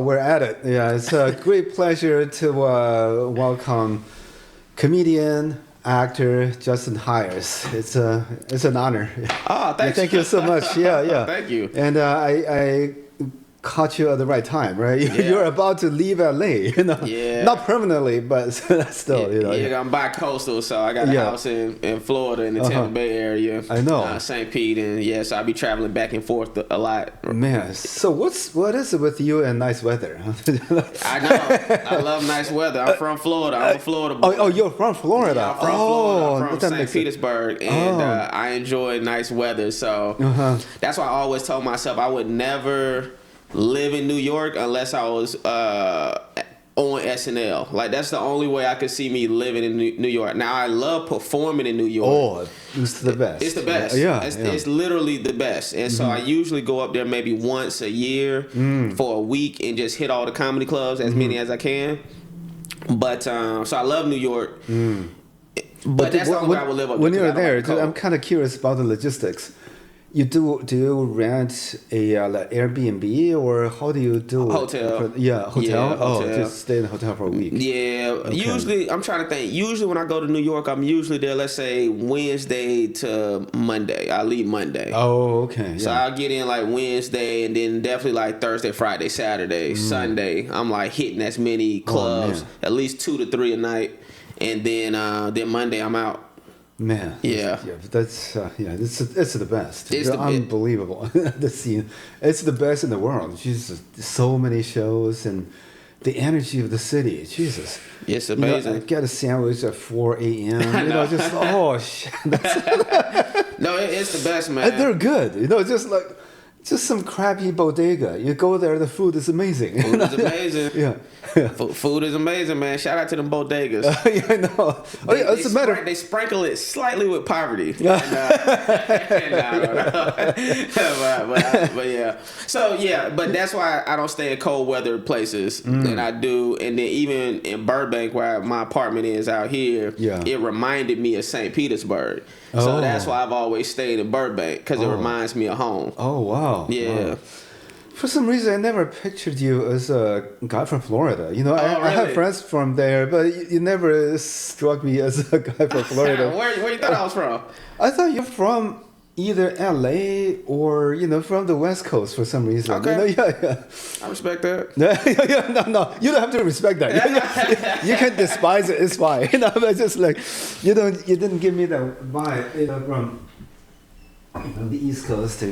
we're at it. Yeah, it's a great pleasure to welcome comedian, actor Justin HIRES. It's an honor. Oh, thanks. Yeah, thank you so much. Yeah. Thank you. And I caught you at the right time, right? Yeah. You're about to leave LA, Yeah. Not permanently, but still, Yeah, I'm bi-coastal, so I got a house in Florida in the Tampa Bay area. I know. St. Pete, and so I'll be traveling back and forth a lot. Man, so what is it with you and nice weather? I know. I love nice weather. I'm from Florida. I'm a Florida boy. Oh, you're from Florida. Yeah, I'm from Florida. I'm from that St. Petersburg, and I enjoy nice weather. So that's why I always told myself I would never live in New York unless I was on SNL. Like, that's the only way I could see me living in New York. Now, I love performing in New York. Oh, it's the best. It's the best. It's literally the best. And so I usually go up there maybe once a year for a week and just hit all the comedy clubs, as many as I can. But so I love New York. But that's the only way I would live up there. When you're there, I'm kind of curious about the logistics. Do you rent a like Airbnb, or how do you do hotel? Hotel. Yeah, hotel. Just stay in the hotel for a week. Yeah, okay. Usually I'm trying to think. Usually when I go to New York, I'm usually there. Let's say Wednesday to Monday. I leave Monday. Oh, okay. Yeah. So I'll get in like Wednesday, and then definitely like Thursday, Friday, Saturday, Sunday. I'm like hitting as many clubs, at least 2 to 3 a night, and then Monday I'm out. Man, that's it's the best. It's unbelievable. The scene, it's the best in the world. Jesus, so many shows and the energy of the city. Jesus, it's amazing. I get a sandwich at 4 a.m. Just shit. No, it's the best, man. And they're good. Just some crappy bodega. You go there, the food is amazing. Food is amazing. Yeah. Food is amazing, man. Shout out to them bodegas. Yeah, I know. They sprinkle it slightly with poverty. But yeah. So yeah, but that's why I don't stay in cold weather places. And I do, and then even in Burbank, where my apartment is out here, it reminded me of St. Petersburg. So that's why I've always stayed in Burbank, because it reminds me of home. Oh wow. Yeah. Wow. For some reason, I never pictured you as a guy from Florida. I have friends from there, but you never struck me as a guy from Florida. Where you thought I was from? I thought you're from either LA or from the West Coast for some reason. Okay. I respect that. No, you don't have to respect that. You can despise it. It's fine. But just like you didn't give me the vibe. From the East Coast.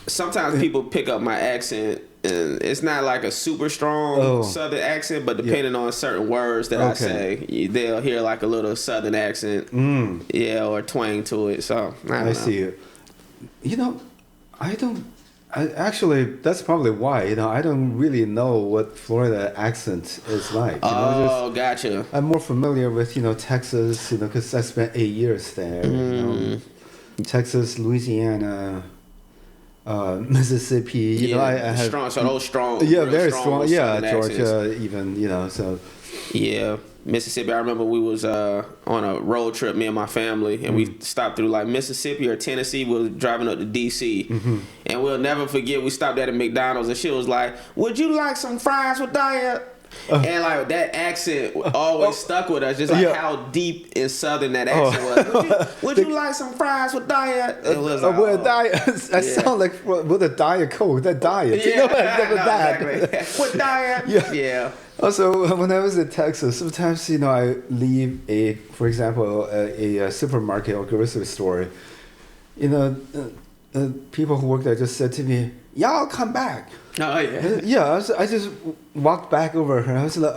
Sometimes people pick up my accent, and it's not like a super strong Southern accent, but depending on certain words that I say, they'll hear like a little Southern accent, or twang to it. So I see. Actually, that's probably why. I don't really know what Florida accent is like. Gotcha. I'm more familiar with Texas, because I spent 8 years there. Texas, Louisiana, Mississippi. I had strong. So those strong. Yeah, very strong. Yeah, Georgia, accents. even. So. Yeah, Mississippi. I remember we was on a road trip, me and my family, and we stopped through like Mississippi or Tennessee. We was driving up to DC, and we'll never forget. We stopped at a McDonald's, and she was like, "Would you like some fries with diet?" And like that accent always stuck with us, just like how deep and southern that accent was. Would you like some fries with diet? It was like, with diet, that sound like with a diet coke. That diet, exactly. With diet, yeah. Also, when I was in Texas, sometimes I leave for example, a supermarket or grocery store. People who work there just said to me, "Y'all come back." Oh yeah. Yeah, I just walked back over her. I was like,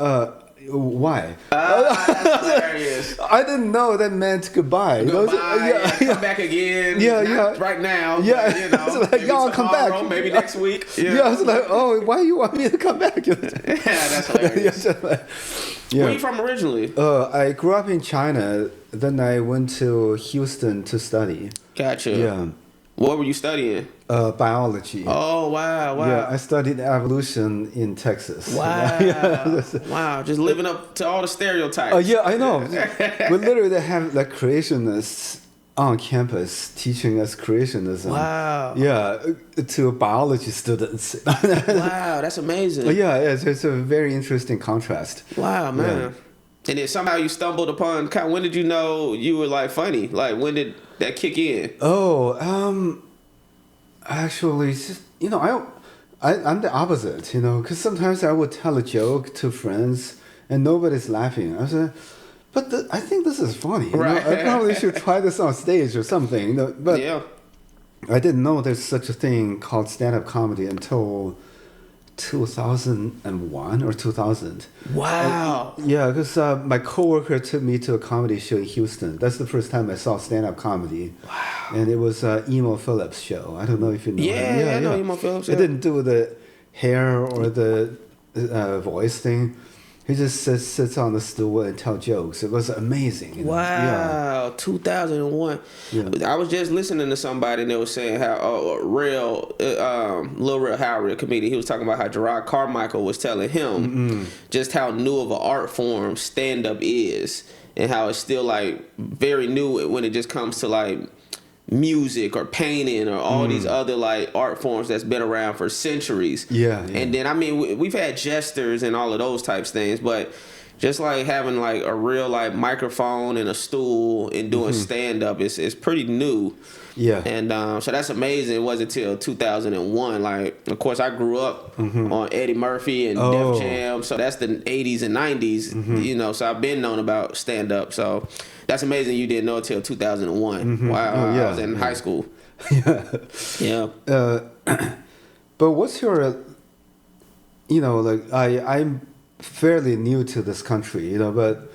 why? That's hilarious. I didn't know that meant goodbye. Goodbye. Come back again. Not right now. Yeah. But, like, y'all come back. Maybe next week. Yeah. I was like, why do you want me to come back? That's hilarious. Where are you from originally? I grew up in China. Then I went to Houston to study. Gotcha. Yeah. What were you studying? Biology. Oh, wow. Yeah, I studied evolution in Texas. Wow. Wow, just living up to all the stereotypes. Yeah, I know. We literally have like creationists on campus teaching us creationism. Wow. Yeah, to biology students. Wow, that's amazing. Yeah, it's a very interesting contrast. Wow, man. Yeah. And then somehow you stumbled upon. When did you know you were like funny? Like when did that kick in? Oh, actually, just, I'm the opposite. Because sometimes I would tell a joke to friends and nobody's laughing. I said, but I think this is funny. Right. I probably should try this on stage or something. But yeah. I didn't know there's such a thing called stand-up comedy until 2001 or 2000. Wow. Yeah, because my coworker took me to a comedy show in Houston. That's the first time I saw stand-up comedy. Wow. And it was Emo Phillips' show. I don't know if you know him. Yeah, I know Emo Phillips. It didn't do the hair or the voice thing. He just sits on the stool and tell jokes. It was amazing. Wow, yeah. 2001. Yeah. I was just listening to somebody and they were saying how Lil Real Howard, a comedian, he was talking about how Gerard Carmichael was telling him just how new of an art form stand-up is and how it's still like very new when it just comes to like music or painting or all these other like art forms that's been around for centuries. Yeah. And then I mean we've had jesters and all of those types of things, but just like having like a real like microphone and a stool and doing stand up is pretty new. Yeah. And so that's amazing. It wasn't until 2001. Like, of course, I grew up on Eddie Murphy and Def Jam. So that's the 80s and 90s, so I've been known about stand up. So that's amazing you didn't know until 2001. Wow. I was in high school. Yeah. But what's your, I'm fairly new to this country, but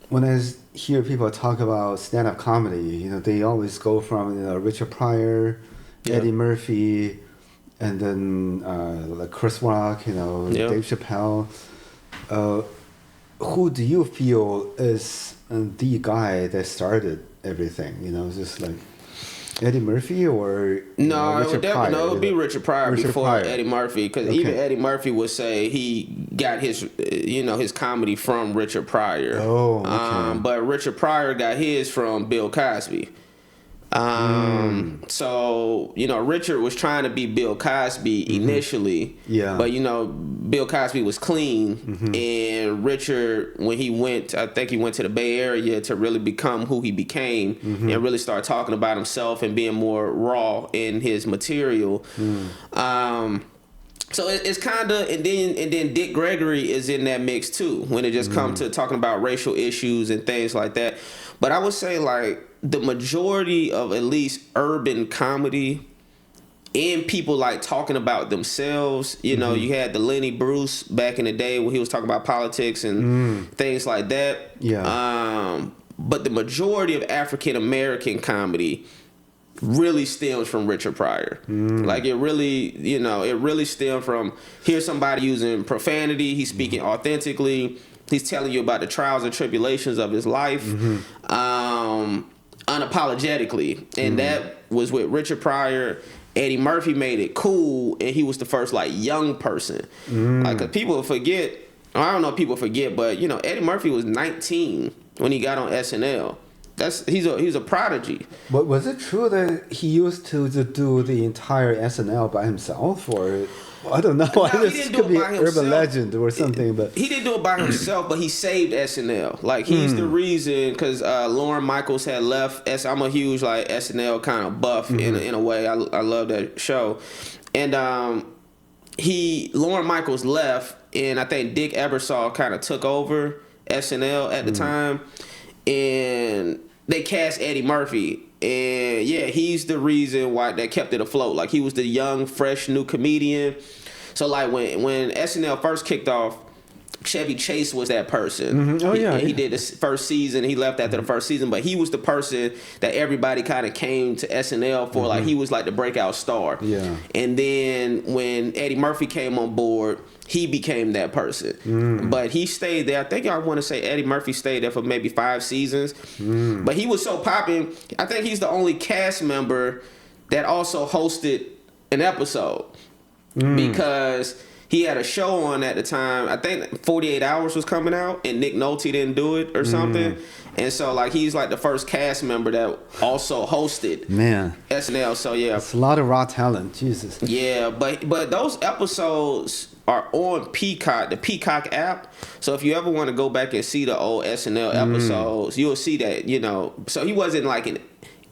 when I hear people talk about stand-up comedy, they always go from Richard Pryor, Eddie Murphy, and then like Chris Rock, Dave Chappelle. Who do you feel is the guy that started everything? Just like Eddie Murphy or it would be Richard Pryor before Eddie Murphy, because even Eddie Murphy would say he got his his comedy from Richard Pryor. But Richard Pryor got his from Bill Cosby. So Richard was trying to be Bill Cosby initially, but Bill Cosby was clean, and Richard, when I think he went to the Bay Area to really become who he became and really start talking about himself and being more raw in his material. So it's kind of, and then Dick Gregory is in that mix too when it just comes to talking about racial issues and things like that. But I would say like the majority of at least urban comedy and people like talking about themselves, you had the Lenny Bruce back in the day when he was talking about politics and things like that. Yeah. But the majority of African American comedy really stems from Richard Pryor. Like it really stemmed from, here's somebody using profanity, he's speaking authentically, he's telling you about the trials and tribulations of his life unapologetically. And that was with Richard Pryor. Eddie Murphy made it cool, and he was the first like young person. Like, 'cause people forget, I don't know if people forget, but Eddie Murphy was 19 when he got on SNL. He's a prodigy. But was it true that he used to do the entire SNL by himself, or I don't know? No, this could be urban legend or something. But he didn't do it by himself, but he saved SNL. Like he's the reason, because Lorne Michaels had left. I'm a huge like SNL kind of buff in a way. I love that show, and Lorne Michaels left, and I think Dick Ebersol kind of took over SNL at the time. And they cast Eddie Murphy, and he's the reason why they kept it afloat. Like he was the young, fresh, new comedian. So like when SNL first kicked off, Chevy Chase was that person. He did the first season. He left after the first season, but he was the person that everybody kind of came to SNL for. Like he was like the breakout star. Yeah. And then when Eddie Murphy came on board, he became that person. But he stayed there. I think I want to say Eddie Murphy stayed there for maybe 5 seasons. But he was so popping. I think he's the only cast member that also hosted an episode because he had a show on at the time. I think 48 Hours was coming out, and Nick Nolte didn't do it or something. And so like he's like the first cast member that also hosted SNL. So yeah, it's a lot of raw talent. Jesus. Yeah, but those episodes are on Peacock, the Peacock app. So if you ever want to go back and see the old SNL episodes, you'll see that, you know. So he wasn't like in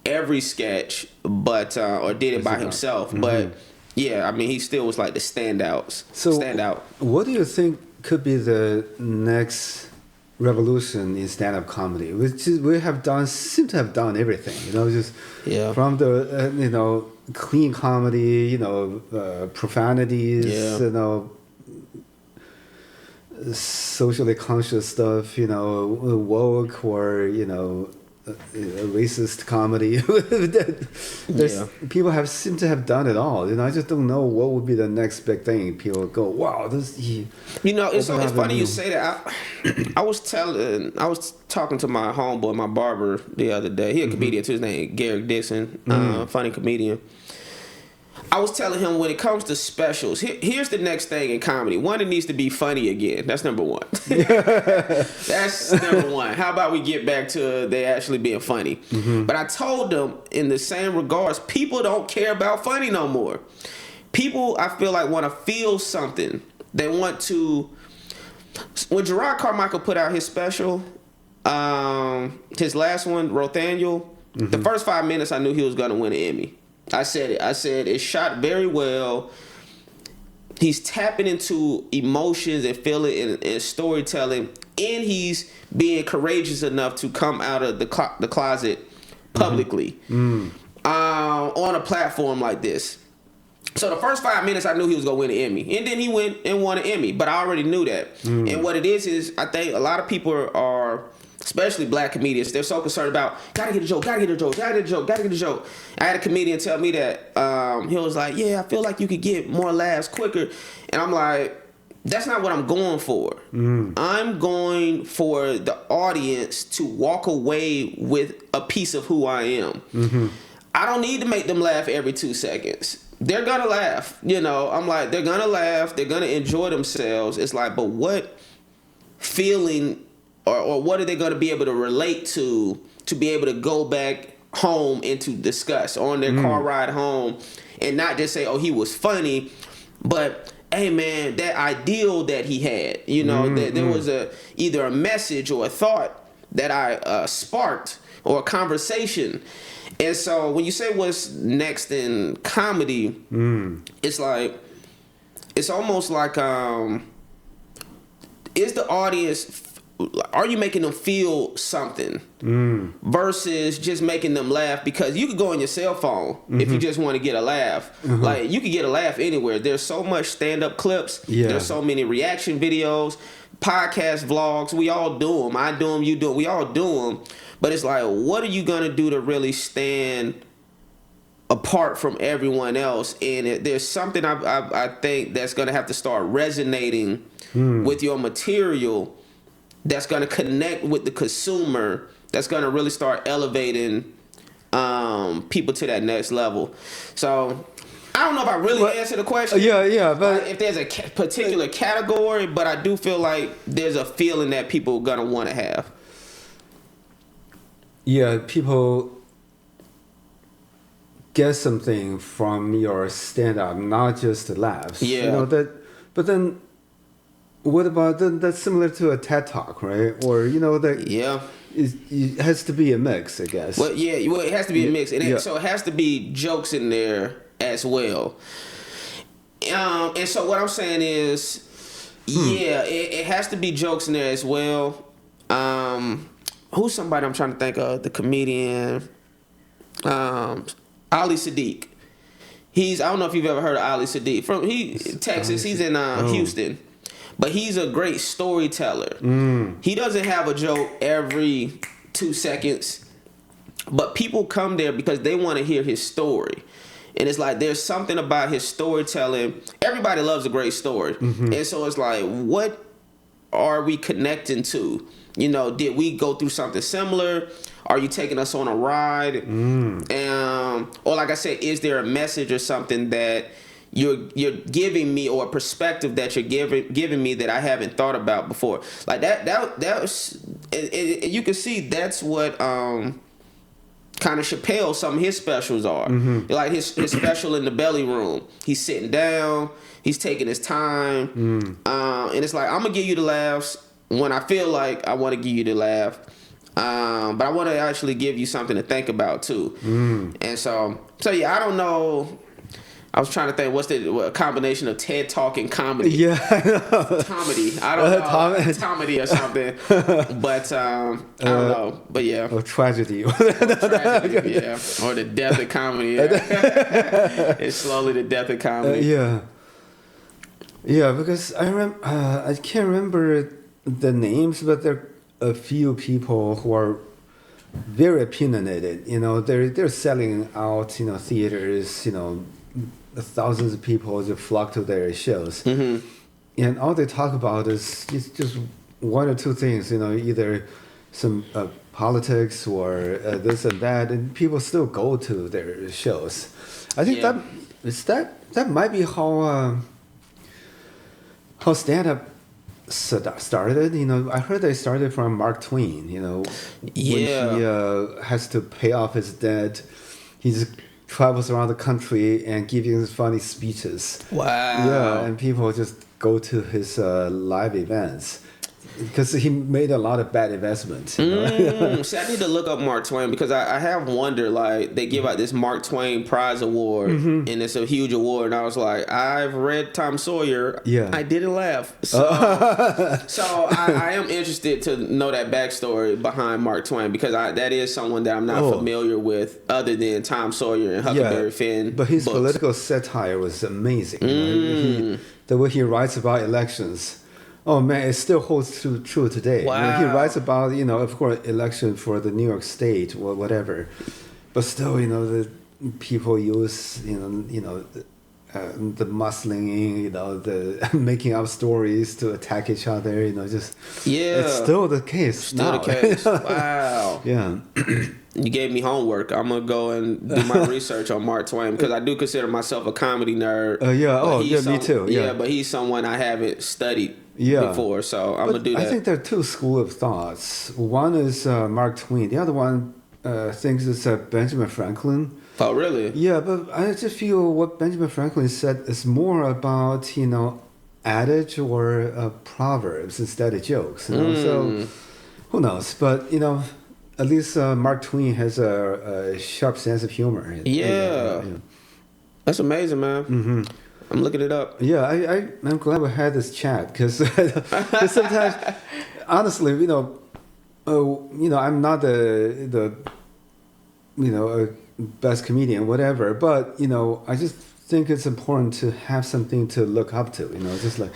every sketch, but or did it by himself. But yeah, I mean, he still was like the standout. What do you think could be the next revolution in stand-up comedy? Which is, seem to have done everything, you know, just from the you know, clean comedy, you know, profanities, you know, socially conscious stuff, you know, woke or, you know, racist comedy. People seem to have done it all. You know, I just don't know what would be the next big thing. People go, wow, this. You know, it's funny you say that. I was talking to my homeboy, my barber, the other day. He a comedian too. His name Garrett Dixon, funny comedian. I was telling him when it comes to specials, here's the next thing in comedy. One, it needs to be funny again. That's number one. That's number one. How about we get back to they actually being funny? But I told them in the same regards, people don't care about funny no more. People, I feel like, want to feel something. They want to. When Gerard Carmichael put out his special, his last one, Rothaniel, the first 5 minutes I knew he was going to win an Emmy. I said it. I said it's shot very well. He's tapping into emotions and feeling and storytelling, and he's being courageous enough to come out of the closet publicly on a platform like this. So the first 5 minutes, I knew he was gonna win an Emmy, and then he went and won an Emmy. But I already knew that. And what it is I think a lot of people are, especially black comedians, they're so concerned about gotta get a joke. I had a comedian tell me that he was like, yeah, I feel like you could get more laughs quicker. And I'm like, that's not what I'm going for. I'm going for the audience to walk away with a piece of who I am. I don't need to make them laugh every 2 seconds. They're gonna laugh. You know, I'm like, they're gonna laugh. They're gonna enjoy themselves. It's like, but what feeling or what are they going to be able to relate to be able to go back home and to discuss on their car ride home, and not just say, oh, he was funny, but hey man, that ideal that he had, you know, there was either a message or a thought that I sparked, or a conversation. And so when you say what's next in comedy, it's like, it's almost like is the audience, are you making them feel something versus just making them laugh? Because you could go on your cell phone if you just want to get a laugh. Like, you could get a laugh anywhere. There's so much stand-up clips. There's so many reaction videos, podcast vlogs. We all do them. I do them. You do them. We all do them. But it's like, what are you going to do to really stand apart from everyone else? And there's something I think that's going to have to start resonating with your material, that's going to connect with the consumer, that's going to really start elevating people to that next level. So I don't know if I really answered the question. But like, if there's a particular category, but I do feel like there's a feeling that people are going to want to have. Yeah, people get something from your stand-up, not just laughs. Yeah. You know, but then what about that's similar to a TED Talk, right? Or, you know, that it has to be a mix, I guess. Well, it has to be a mix. And so it has to be jokes in there as well. And so what I'm saying is, it has to be jokes in there as well. Who's somebody I'm trying to think of? The comedian, Ali Sadiq. I don't know if you've ever heard of Ali Sadiq. From Texas. He's in Houston. But he's a great storyteller. He doesn't have a joke every 2 seconds, but people come there because they want to hear his story. And it's like, there's something about his storytelling. Everybody loves a great story. And so it's like, what are we connecting to? You know, did we go through something similar? Are you taking us on a ride? Or like I said, is there a message or something that you're giving me, or a perspective that you're giving me that I haven't thought about before. Like that was, you can see that's what kind of Chappelle, some of his specials are. Like his special in the belly room. He's sitting down, he's taking his time, and it's like, I'm gonna give you the laughs when I feel like I want to give you the laugh. But I want to actually give you something to think about too. And so yeah, I don't know. I was trying to think, what's a combination of TED Talk and comedy? Yeah, I know. Comedy. I don't know. Comedy or something. But I don't know. But yeah. Or tragedy. Tragedy, yeah. Or the death of comedy. Yeah. It's slowly the death of comedy. Yeah. Yeah, because I can't remember the names, but there are a few people who are very opinionated. You know, they're selling out, you know, theaters, you know, thousands of people just flock to their shows, and all they talk about is just one or two things, you know, either some politics or this and that, and people still go to their shows. I think that might be how stand-up started. You know, I heard they started from Mark Twain. You know, when he has to pay off his debt, he just travels around the country and giving funny speeches. Wow. Yeah, and people just go to his live events because he made a lot of bad investments. You know? See, I need to look up Mark Twain, because I have wondered, like, they give out this Mark Twain Prize Award, and it's a huge award, and I was like, I've read Tom Sawyer. Yeah. I didn't laugh. So, so I am interested to know that backstory behind Mark Twain, because that is someone that I'm not familiar with other than Tom Sawyer and Huckleberry Finn. But his books. political satire was amazing. You know? The way he writes about elections. Oh man, it still holds true today. Wow. You know, he writes about, you know, of course, election for the New York State or whatever, but still, you know, the people use, the muscling, you know, the making up stories to attack each other, you know, just it's still the case. Still the case. Wow. Yeah. You gave me homework. I'm gonna go and do my research on Mark Twain, because I do consider myself a comedy nerd. Me too. Yeah, but he's someone I haven't studied before, so I'm gonna do that. I think there are two schools of thoughts. One is Mark Twain. The other one thinks it's Benjamin Franklin. Oh, really? Yeah, but I just feel what Benjamin Franklin said is more about, you know, adage or proverbs instead of jokes. You know? So who knows? But, you know, at least Mark Twain has a sharp sense of humor. Yeah. That's amazing, man. I'm looking it up. Yeah, I'm glad we had this chat, because sometimes, honestly, you know, I'm not the best comedian, whatever, but, you know, I just think it's important to have something to look up to, you know, just like,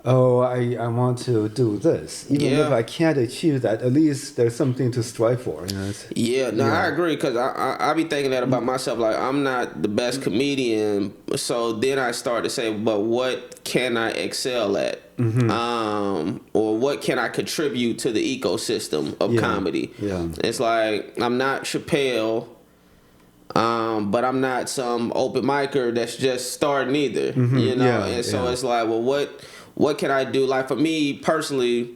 I want to do this. Even if I can't achieve that, at least there's something to strive for. You know? I agree, because I be thinking that about myself. Like, I'm not the best comedian, so then I start to say, but what can I excel at? Or what can I contribute to the ecosystem of comedy? Yeah. It's like, I'm not Chappelle, but I'm not some open micer that's just starting either. You know? So it's like, well, what can I do? Like, for me personally,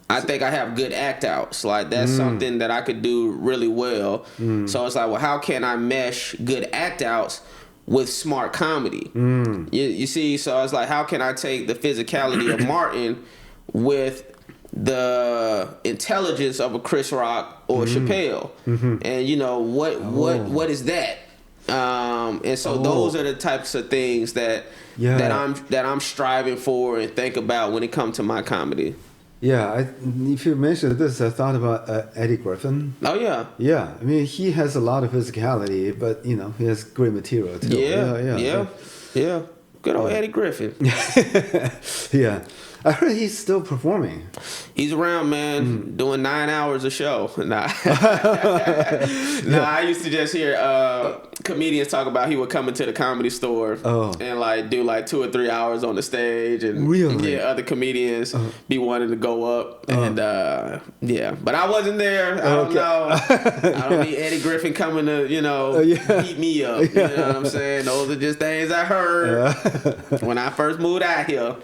I think I have good act outs. Like, that's something that I could do really well. So it's like, well, how can I mesh good act outs with smart comedy? You see, so it's like, how can I take the physicality of Martin with the intelligence of a Chris Rock or Chappelle? And, you know, what is that? And so those are the types of things that I'm striving for and think about when it comes to my comedy. Yeah, if you mentioned this, I thought about Eddie Griffin. Oh yeah. Yeah, I mean, he has a lot of physicality, but, you know, he has great material too. Yeah. Good old Eddie Griffin. Yeah. I heard he's still performing. He's around, man, doing 9 hours a show. Nah. I used to just hear comedians talk about he would come into the Comedy Store and like do like 2 or 3 hours on the stage, and other comedians be wanting to go up, and but I wasn't there. I don't know. I don't need Eddie Griffin coming to beat me up. You know what I'm saying? Those are just things I heard when I first moved out here.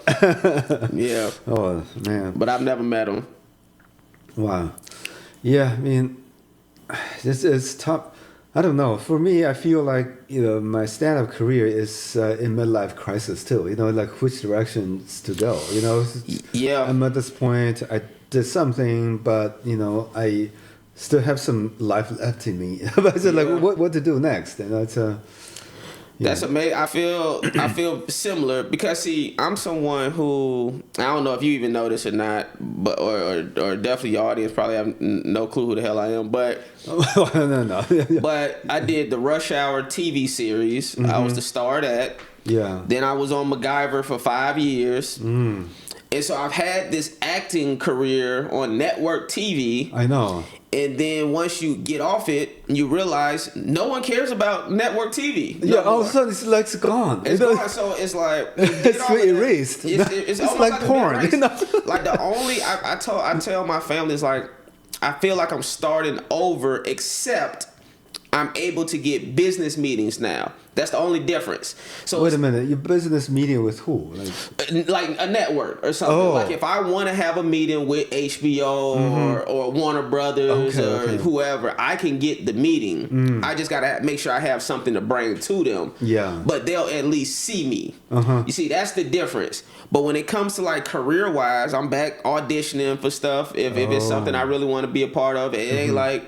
Yeah. Oh man. But I've never met him. Wow. Yeah, I mean, it's tough. I don't know. For me, I feel like my stand-up career is in midlife crisis too. Like which directions to go. Yeah. I'm at this point. I did something, but I still have some life left in me. But I said like, what to do next? And that's That's amazing. I feel similar because see, I'm someone who I don't know if you even know this or not, but or definitely your audience probably have no clue who the hell I am. But no. But I did the Rush Hour TV series. I was the star of that. Yeah. Then I was on MacGyver for 5 years. And so I've had this acting career on network TV. I know. And then once you get off it, you realize no one cares about network TV. All of a sudden it's like it's gone. It's gone. So it's like it's erased. It's like porn. Like the only I tell my family is like I feel like I'm starting over, except I'm able to get business meetings now. That's the only difference. So wait a minute, your business meeting with who? Like a network or something. Like if I want to have a meeting with HBO or Warner Brothers whoever, I can get the meeting. I just gotta make sure I have something to bring to them. Yeah. But they'll at least see me. You see, that's the difference. But when it comes to like career wise, I'm back auditioning for stuff. If it's something I really want to be a part of, it ain't like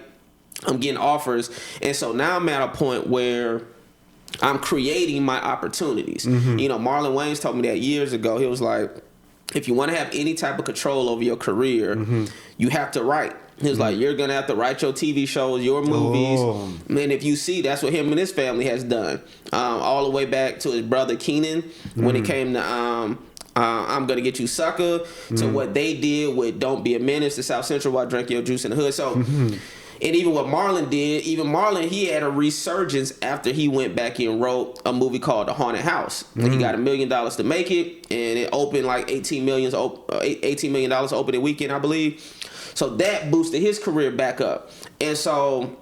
I'm getting offers. And so now I'm at a point where I'm creating my opportunities. Marlon Wayans told me that years ago. He was like, if you want to have any type of control over your career, you have to write. He was like, you're going to have to write your TV shows, your movies. And if you see, that's what him and his family has done. All the way back to his brother Keenan when it came to I'm Gonna Get You Sucker, to what they did with Don't Be a Menace to South Central while Drink Your Juice in the Hood. So... And even what Marlon did, he had a resurgence after he went back and wrote a movie called The Haunted House. And he got $1 million to make it, and it opened like $18 million opening weekend, I believe. So that boosted his career back up. And so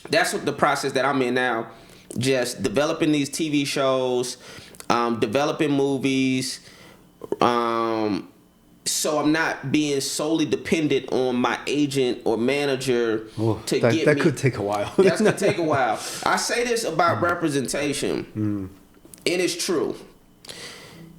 that's what the process that I'm in now, just developing these TV shows, developing movies, so I'm not being solely dependent on my agent or manager to get me. That could take a while. That's going to take a while. I say this about representation, and it's true.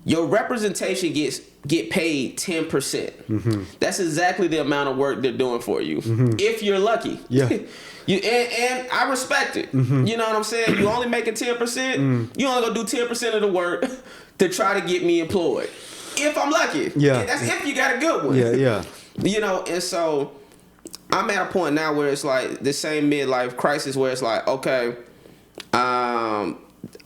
Your representation get paid 10%. That's exactly the amount of work they're doing for you, if you're lucky. Yeah. And I respect it. You know what I'm saying? You only making 10%. You only gonna do 10% of the work to try to get me employed. If I'm lucky. Yeah. That's if you got a good one. Yeah. And so I'm at a point now where it's like the same midlife crisis where it's like, okay, I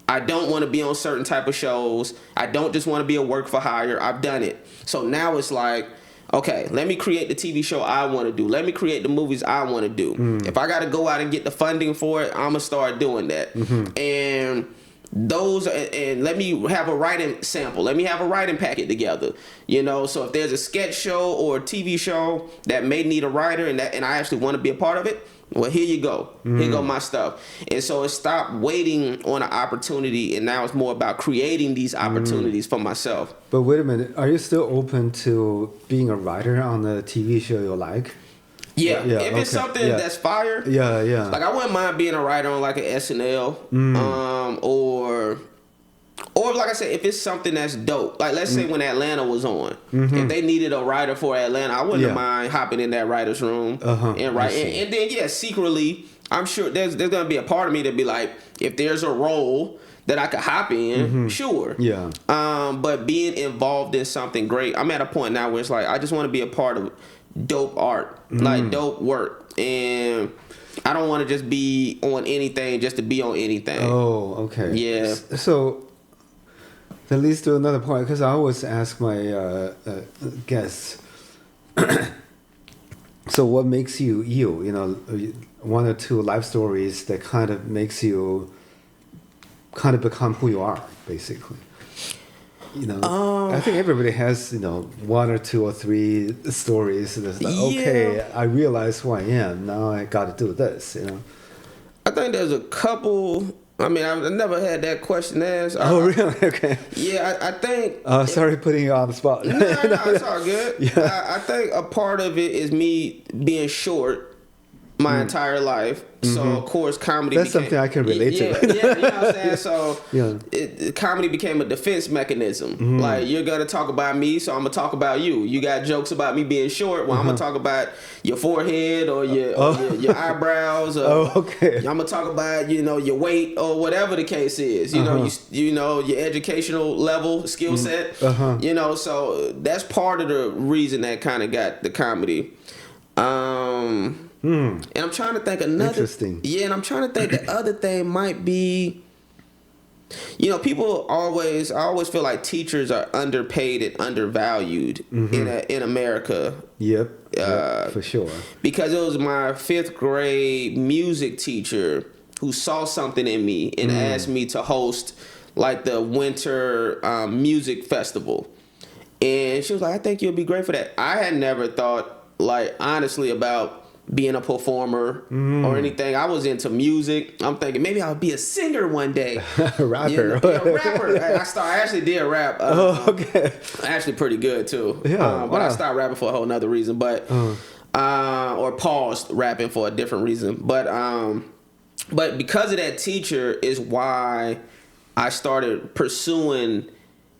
don't want to be on certain type of shows. I don't just want to be a work for hire. I've done it. So now it's like, okay, let me create the TV show I want to do. Let me create the movies I want to do. If I got to go out and get the funding for it, I'm going to start doing that. And let me have a writing sample. Let me have a writing packet together. So if there's a sketch show or a TV show that may need a writer and I actually want to be a part of it, well, here you go. Here go my stuff. And so it stopped waiting on an opportunity, and now it's more about creating these opportunities for myself. But wait a minute, are you still open to being a writer on a TV show you like? Yeah, if it's something that's fire. Yeah. Like I wouldn't mind being a writer on like an SNL, or like I said, if it's something that's dope. Like let's say when Atlanta was on, if they needed a writer for Atlanta, I wouldn't mind hopping in that writer's room and write. And then secretly, I'm sure there's gonna be a part of me that be like, if there's a role that I could hop in, sure. Yeah. But being involved in something great, I'm at a point now where it's like I just want to be a part of dope art, like dope work, and I don't want to just be on anything just to be on anything. Oh, okay. Yeah. that leads to another point, because I always ask my guests, so what makes you you? You know, one or two life stories that kind of makes you kind of become who you are, basically. You know, I think everybody has, you know, one or two or three stories that's like, okay, I realize who I am. Now I got to do this, you know. I think there's a couple. I mean, I've never had that question asked. Oh, really? Okay. Yeah, I think. Sorry putting you on the spot. No, it's all good. Yeah. I think a part of it is me being short my entire life. So, of course, comedy That's something I can relate to. Yeah, you know what I'm saying? So, comedy became a defense mechanism. Like, you're going to talk about me, so I'm going to talk about you. You got jokes about me being short, well, I'm going to talk about your forehead or your eyebrows. Or I'm going to talk about, you know, your weight or whatever the case is. You know, you know, your educational level, skill set. You know, so that's part of the reason that kind of got the comedy. And I'm trying to think another. Interesting. Yeah, and I'm trying to think the other thing might be. You know, I always feel like teachers are underpaid and undervalued in America. Yep, for sure. Because it was my 5th grade music teacher who saw something in me and asked me to host like the winter music festival. And she was like, I think you'll be great for that. I had never thought, like, honestly, about being a performer or anything. I was into music. I'm thinking maybe I'll be a singer one day. Rapper. You know, a rapper. I actually did rap. Actually pretty good too. Yeah, but I stopped rapping for a whole nother reason. But or paused rapping for a different reason. But because of that teacher is why I started pursuing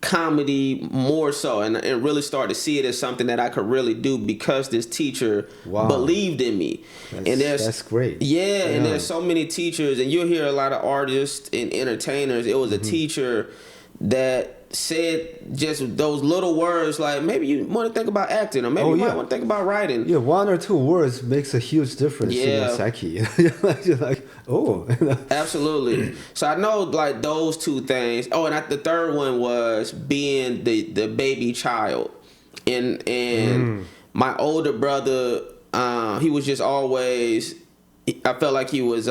comedy more so and really started to see it as something that I could really do because this teacher believed in me. That's great. Yeah, and there's so many teachers, and you'll hear a lot of artists and entertainers. It was a teacher that said just those little words like, maybe you want to think about acting, or maybe you might want to think about writing. Yeah, one or two words makes a huge difference in your psyche. You're like, oh. Absolutely. So I know like those two things. Oh, and the third one was being the baby child. And my older brother, he was just always, I felt like he was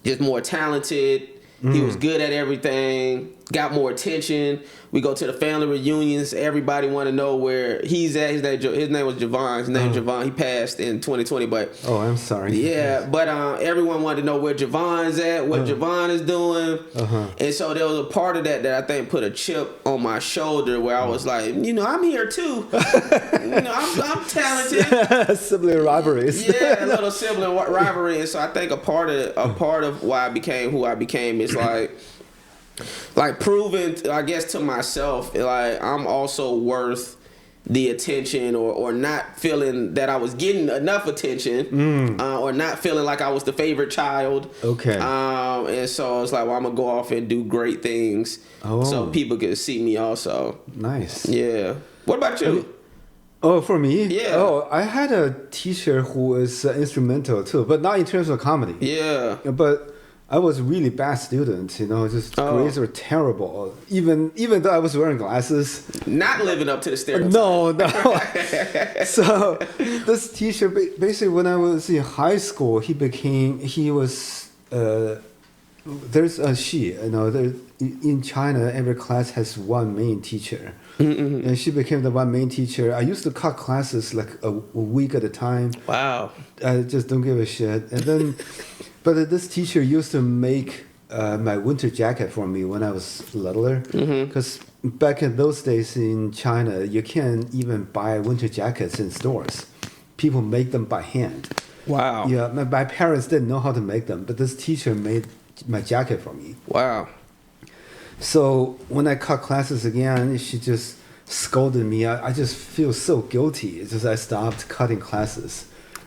just more talented. He was good at everything, got more attention. We go to the family reunions. Everybody want to know where he's at. His name was Javon. His name Javon. He passed in 2020. But I'm sorry. Yeah, but everyone wanted to know where Javon's at, what Javon is doing. And so there was a part of that I think put a chip on my shoulder where I was like, you know, I'm here too. You know, I'm talented. Sibling rivalries. Yeah, a little sibling rivalry. And so I think a part of why I became who I became is like proving, I guess, to myself, like I'm also worth the attention, or not feeling that I was getting enough attention, or not feeling like I was the favorite child. Okay. And so it's like, well, I'm gonna go off and do great things, so people can see me also. Nice. Yeah. What about you? Oh, for me? Yeah. Oh, I had a teacher who was instrumental too, but not in terms of comedy. Yeah. But I was a really bad student, you know, just grades were terrible. Even though I was wearing glasses. Not living up to the stereotype. No. So this teacher, basically when I was in high school, there's a in China, every class has one main teacher. And she became the one main teacher. I used to cut classes like a week at a time. Wow. I just don't give a shit. And then, but this teacher used to make my winter jacket for me when I was littler. Because back in those days in China, you can't even buy winter jackets in stores. People make them by hand. Wow. Yeah, my parents didn't know how to make them, but this teacher made my jacket for me. Wow. So when I cut classes again, she just scolded me. I just feel so guilty. It's just I stopped cutting classes,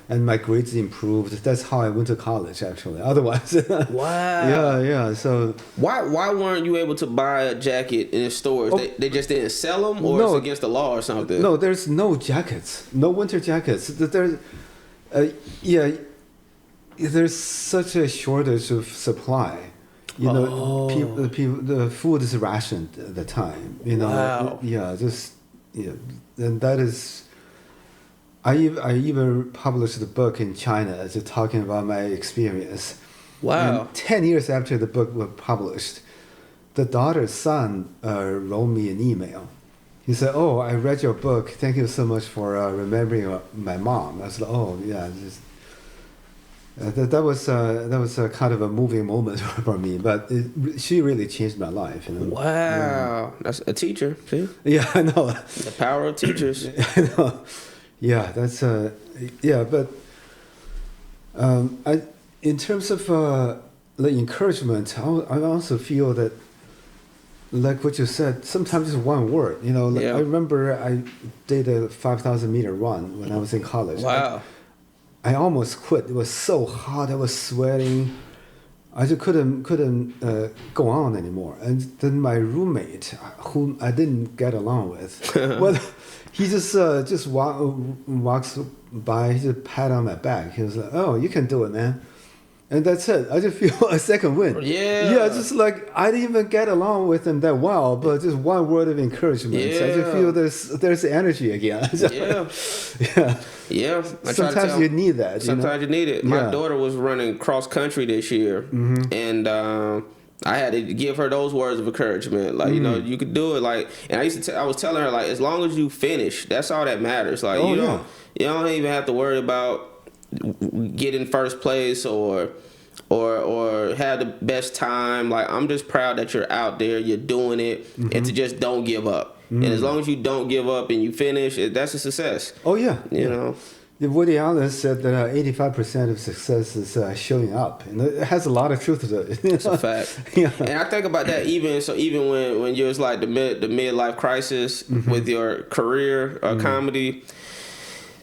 and my grades improved. That's how I went to college, actually. Otherwise, wow. Yeah. So why weren't you able to buy a jacket in the stores? They just didn't sell them, or it's against the law or something? No, there's no jackets, no winter jackets. There's such a shortage of supply. You know, the food is rationed at the time. You know, wow. And that is. I even published a book in China, just talking about my experience. Wow. And 10 years after the book was published, the daughter's son wrote me an email. He said, "Oh, I read your book. Thank you so much for remembering my mom." I was like, "Oh, yeah." That was a kind of a moving moment for me, but she really changed my life. You know? Wow, yeah. That's a teacher. See? Yeah, I know. The power of teachers. I know. Yeah, that's but in terms of the encouragement, I also feel that, like what you said, sometimes it's one word. You know, like I remember I did a 5,000-meter run when I was in college. Wow. I almost quit. It was so hot. I was sweating. I just couldn't go on anymore. And then my roommate, whom I didn't get along with, well, he just walks by. He just pat on my back. He was like, "Oh, you can do it, man." And that's it. I just feel a second wind. Yeah. Yeah, just like I didn't even get along with him that well, but just one word of encouragement. Yeah. So I just feel there's energy again. Yeah. Yeah. Yeah. Sometimes you need that. Sometimes you need it. My daughter was running cross country this year, and I had to give her those words of encouragement. Like, you know, you could do it. Like, and I was telling her, like, as long as you finish, that's all that matters. Like, you don't even have to worry about getting first place or have the best time. Like, I'm just proud that you're out there, you're doing it, and to just don't give up. And as long as you don't give up and you finish, that's a success. Oh yeah, you know. Woody Allen said that 85% of success is showing up, and it has a lot of truth to it. It's a fact. Yeah. And I think about that even when you're like the midlife crisis with your career comedy.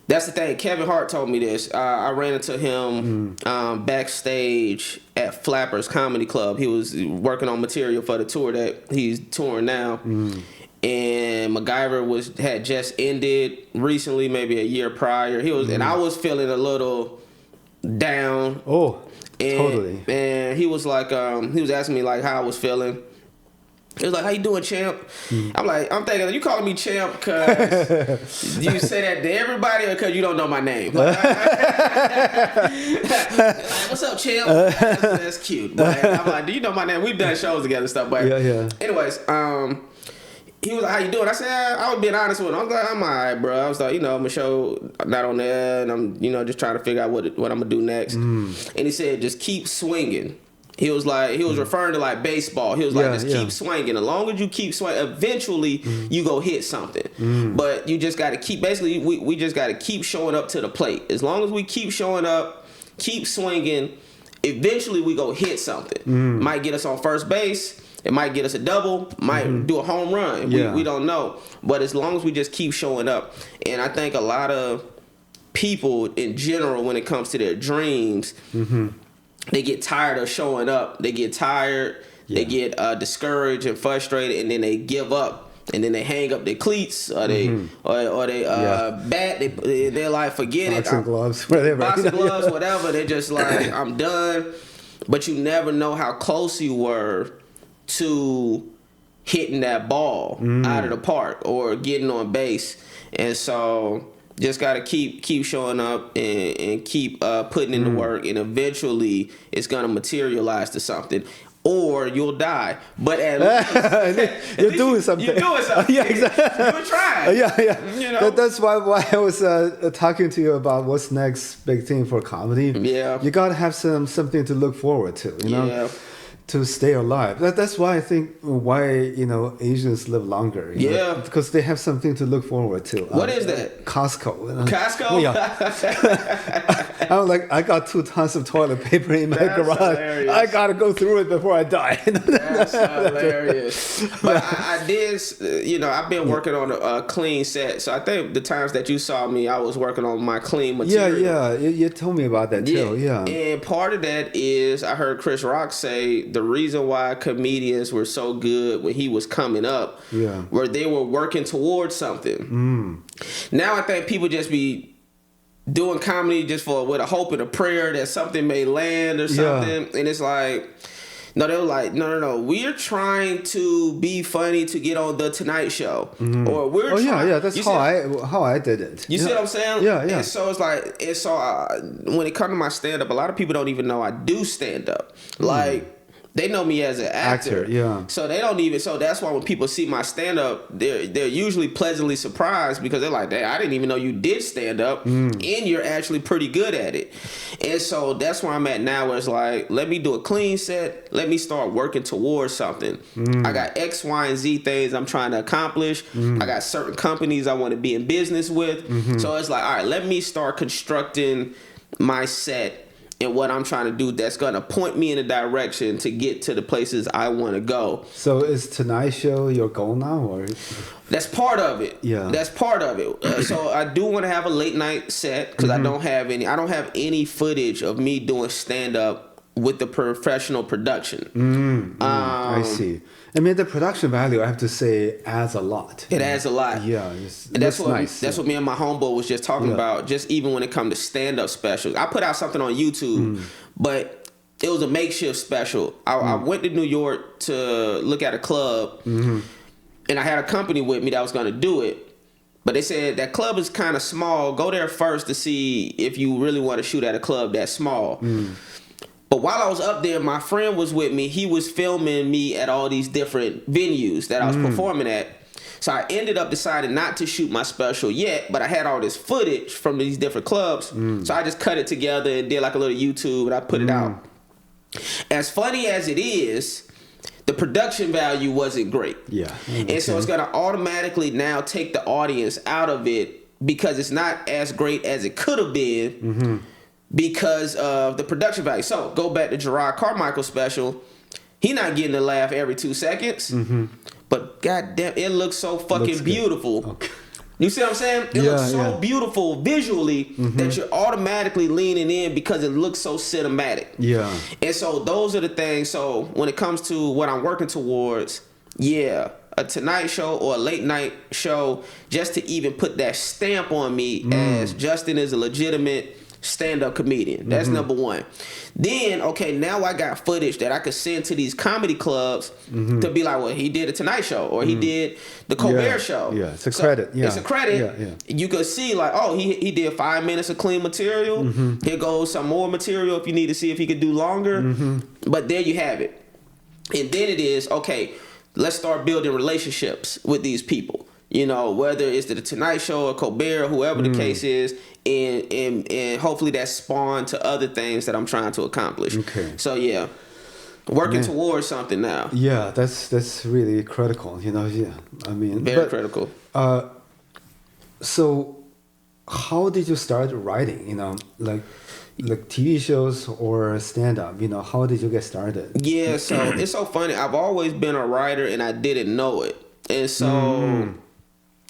That's the thing. Kevin Hart told me this. I ran into him backstage at Flappers Comedy Club. He was working on material for the tour that he's touring now. And MacGyver had just ended recently, maybe a year prior. And I was feeling a little down. Oh, totally. And he was like, he was asking me like how I was feeling. He was like, "How you doing, champ?" I'm thinking, you calling me champ because you say that to everybody or because you don't know my name? Like, what's up, champ? That's cute. But I'm like, do you know my name? We've done shows together and stuff. But anyways, he was like, "How you doing?" I said, I was being honest with him. I was like, "I'm all right, bro." I was like, my show not on there, and I'm, just trying to figure out what I'm gonna do next. And he said, "Just keep swinging." He was referring to like baseball. He was like, just keep swinging. As long as you keep swinging, eventually you go hit something. But you just got to keep, basically, we just got to keep showing up to the plate. As long as we keep showing up, keep swinging, eventually we go hit something. Might get us on first base. It might get us a double. Might do a home run. We don't know. But as long as we just keep showing up. And I think a lot of people in general, when it comes to their dreams, they get tired of showing up. They get tired. They get discouraged and frustrated, and then they give up. And then they hang up their cleats, or they bat. They're like, forget it. Boxing gloves, whatever. Boxing gloves, whatever. They're just like, I'm done. But you never know how close you were to hitting that ball out of the park or getting on base. And so just got to keep showing up and keep putting in the work, and eventually it's going to materialize to something. Or you'll die. But at least you're doing something. You're doing something. Yeah, exactly. You're trying. Yeah. That's why I was talking to you about what's next big thing for comedy. Yeah. You got to have something to look forward to, you know? Yeah. To stay alive. That's why I think Asians live longer. You know? Because they have something to look forward to. What is that? Costco. Costco? Yeah. I'm like, I got 2 tons of toilet paper in my garage. Hilarious. I gotta go through it before I die. That's hilarious. But I did, I've been working on a clean set. So I think the times that you saw me, I was working on my clean material. Yeah. You told me about that too. Yeah. And part of that is I heard Chris Rock say the reason why comedians were so good when he was coming up, where they were working towards something. Now I think people just be doing comedy just with a hope and a prayer that something may land or something, and it's like, No, they were like, no. We're trying to be funny to get on the Tonight Show, or we're. Yeah. That's how I did it. You see what I'm saying? Yeah. And so it's like, when it comes to my stand up, a lot of people don't even know I do stand up. Like. They know me as an actor. Yeah. So they don't even. So that's why when people see my stand up, they're usually pleasantly surprised because they're like, I didn't even know you did stand up, and you're actually pretty good at it. And so that's where I'm at now, where it's like, let me do a clean set. Let me start working towards something. I got X, Y, and Z things I'm trying to accomplish. I got certain companies I want to be in business with. So it's like, all right, let me start constructing my set and what I'm trying to do that's going to point me in a direction to get to the places I want to go. So is Tonight Show your goal now? Or? That's part of it. Yeah. That's part of it. So I do want to have a late night set because I don't have any footage of me doing stand up with the professional production. I see. I mean, the production value, I have to say, adds a lot. It adds a lot. Yeah, and that's what me and my homeboy was just talking about. Just even when it comes to stand-up specials, I put out something on YouTube, but it was a makeshift special. I went to New York to look at a club, and I had a company with me that was going to do it. But they said that club is kind of small. Go there first to see if you really want to shoot at a club that small. But while I was up there, my friend was with me. He was filming me at all these different venues that I was performing at. So I ended up deciding not to shoot my special yet, but I had all this footage from these different clubs. So I just cut it together and did like a little YouTube, and I put it out. As funny as it is, the production value wasn't great. Yeah. And so it's going to automatically now take the audience out of it because it's not as great as it could have been. Because of the production value. So go back to Gerard Carmichael's special. He not getting a laugh every 2 seconds. But goddamn, it looks so fucking beautiful. Okay. You see what I'm saying? It looks so beautiful visually that you're automatically leaning in because it looks so cinematic. Yeah. And so those are the things. So when it comes to what I'm working towards, a Tonight Show or a late night show, just to even put that stamp on me as Justin is a legitimate stand-up comedian. That's number one. Then, okay, now I got footage that I could send to these comedy clubs to be like, well, he did a Tonight Show or he did the Colbert Show. Yeah, it's a credit. Yeah. It's a credit. You could see like, oh, he did 5 minutes of clean material. Here goes some more material if you need to see if he could do longer. But there you have it. And then it is, okay, let's start building relationships with these people. You know, whether it's the Tonight Show or Colbert or whoever the case is, and hopefully that spawned to other things that I'm trying to accomplish. Okay. So working towards something now. Yeah, that's really critical. You know, I mean, very critical. So, how did you start writing? You know, like TV shows or stand up. You know, how did you get started? Yeah, so it's so funny. I've always been a writer, and I didn't know it, and so.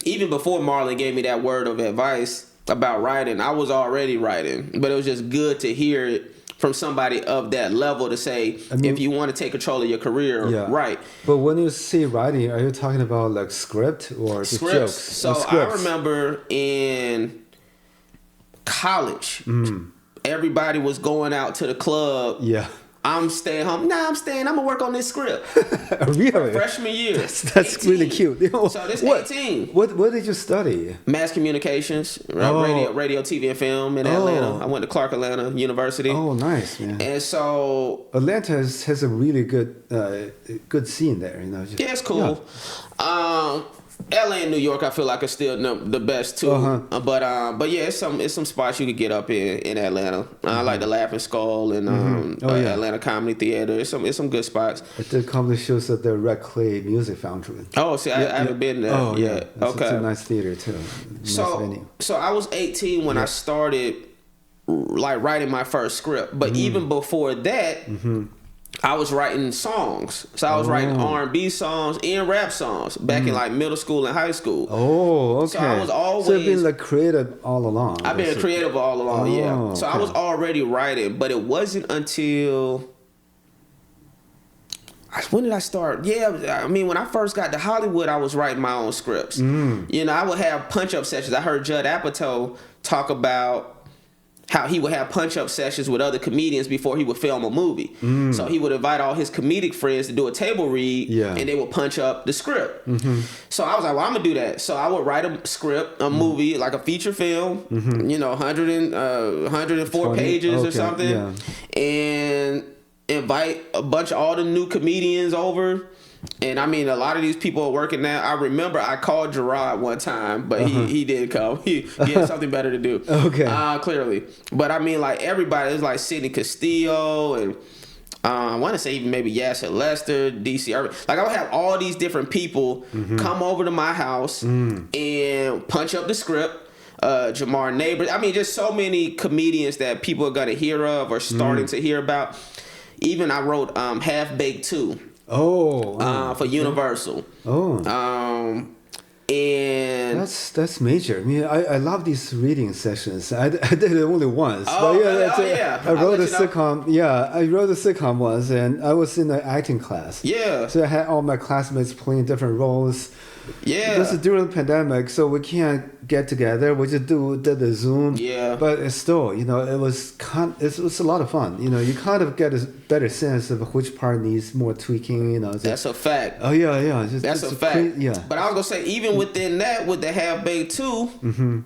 Even before Marlon gave me that word of advice about writing, I was already writing. But it was just good to hear it from somebody of that level to say, if you want to take control of your career, write. But when you say writing, are you talking about like script or just jokes? So I remember in college, everybody was going out to the club. Yeah. I'm staying home. I'm gonna work on this script. Really? Freshman year. That's really cute. You know, so this 18. What did you study? Mass communications, radio, TV, and film in Atlanta. I went to Clark Atlanta University. Oh, nice, man. And so Atlanta has a really good scene there. You know. Yeah, it's cool. Yeah. LA and New York, I feel like are still the best too. But yeah, it's some spots you could get up in Atlanta. I like the Laughing Skull and Atlanta Comedy Theater. It's some good spots. The comedy shows at the Red Clay Music Foundry. Oh, see, I haven't been there. Oh, yeah. Okay, it's a nice theater too. So I was 18 when I started like writing my first script. But even before that. I was writing songs. So I was writing R&B songs and rap songs back in like middle school and high school. Oh, okay. So I was always... So you've been like creative all along. I've been creative all along, yeah. So I was already writing, but it wasn't until... When did I start? Yeah, I mean, when I first got to Hollywood, I was writing my own scripts. You know, I would have punch-up sessions. I heard Judd Apatow talk about how he would have punch-up sessions with other comedians before he would film a movie. So he would invite all his comedic friends to do a table read, and they would punch up the script. So I was like, well, I'm gonna do that. So I would write a script, a movie, like a feature film, 104 pages or something, and invite a bunch of all the new comedians over. And I mean, a lot of these people are working now. I remember I called Gerard one time, but he didn't come. He had something better to do. Clearly. But I mean, like everybody, it was like Sidney Castillo and I want to say even maybe Yasser Lester, DC Urban. Like I would have all these different people come over to my house and punch up the script. Jamar Neighbors. I mean, just so many comedians that people are gonna hear of or starting to hear about. Even I wrote Half Baked 2. For Universal. And that's major. I mean, I love these reading sessions. I did it only once. I wrote a sitcom. Yeah, I wrote a sitcom once, and I was in an acting class. So I had all my classmates playing different roles. This is during the pandemic, so we can't get together. We just did the Zoom. But it's still, it was a lot of fun. You kind of get a better sense of which part needs more tweaking. That's a fact. That's a fact. But I was gonna say, even within that, with the Half Baked 2,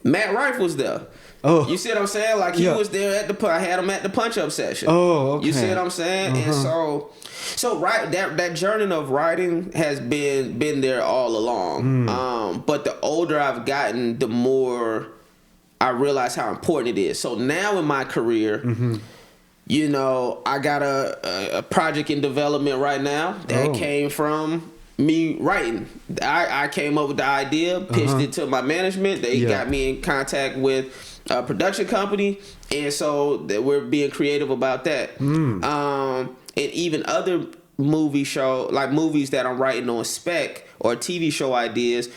Matt Rife was there. You see what I'm saying? Like he was there I had him at the punch up session. You see what I'm saying? And so that journey of writing has been there all along. But the older I've gotten, the more I realize how important it is. So now in my career, I got a project in development right now that came from me writing. I came up with the idea, pitched it to my management. They got me in contact with a production company, and so that we're being creative about that. And even other movies that I'm writing on spec or TV show ideas,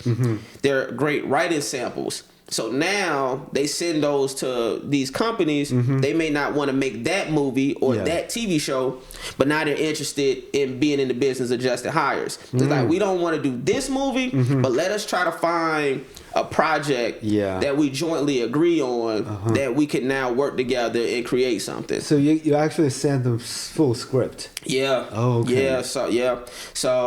they're great writing samples. So now they send those to these companies. They may not want to make that movie or that TV show, but now they're interested in being in the business of just hires. It's like, we don't want to do this movie, but let us try to find a project that we jointly agree on that we can now work together and create something. So you actually send them full script? So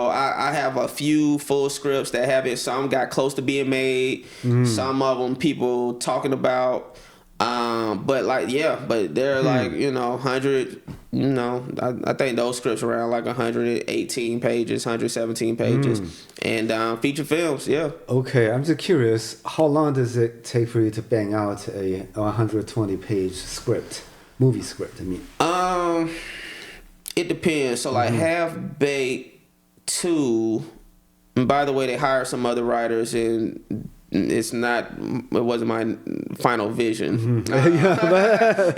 I have a few full scripts that have it. Some got close to being made. Some of them people talking about. But they're like 100. I think those scripts around like 118 pages, 117 pages, and feature films. Okay, I'm just curious. How long does it take for you to bang out a 120-page script, movie script? I mean, it depends. So like Half Baked 2. And by the way, they hired some other writers and. It wasn't my final vision. In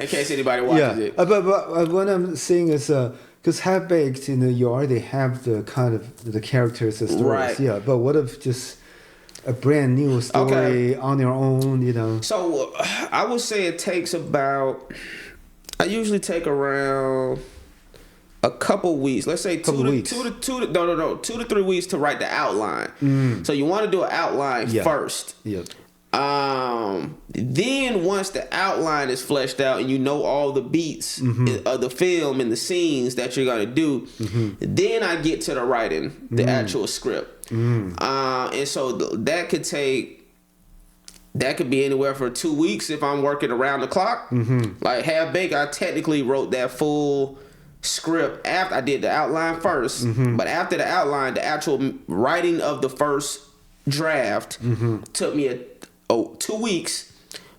case anybody watches it. But what I'm saying is, because Half Baked, you already have the kind of the characters and stories. Right. But what if just a brand new story on your own? So I would say it takes about. I usually take around a couple weeks. Let's say 2 to 3 weeks to write the outline. So you want to do an outline first. Then once the outline is fleshed out and you know all the beats of the film and the scenes that you're gonna do, then I get to the writing, the actual script. And so that could be anywhere for 2 weeks if I'm working around the clock. Like Half Baked, I technically wrote that full script after I did the outline first, but after the outline, the actual writing of the first draft took me 2 weeks,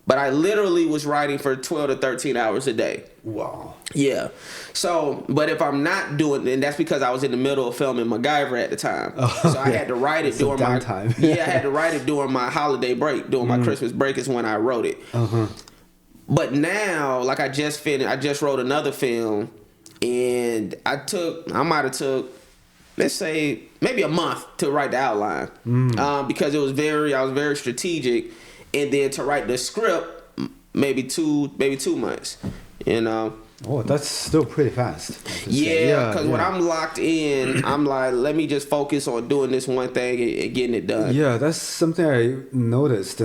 but I literally was writing for 12 to 13 hours a day. Wow. Yeah. So, but if I'm not doing, and that's because I was in the middle of filming MacGyver at the time. So I had to write it during my time. I had to write it during my holiday break, during my Christmas break is when I wrote it. But now, like I just wrote another film. And I might have took, let's say, maybe a month to write the outline, because I was very strategic, and then to write the script, maybe two months, Oh, that's still pretty fast. Because when I'm locked in, I'm like, let me just focus on doing this one thing and getting it done. Yeah, that's something I noticed,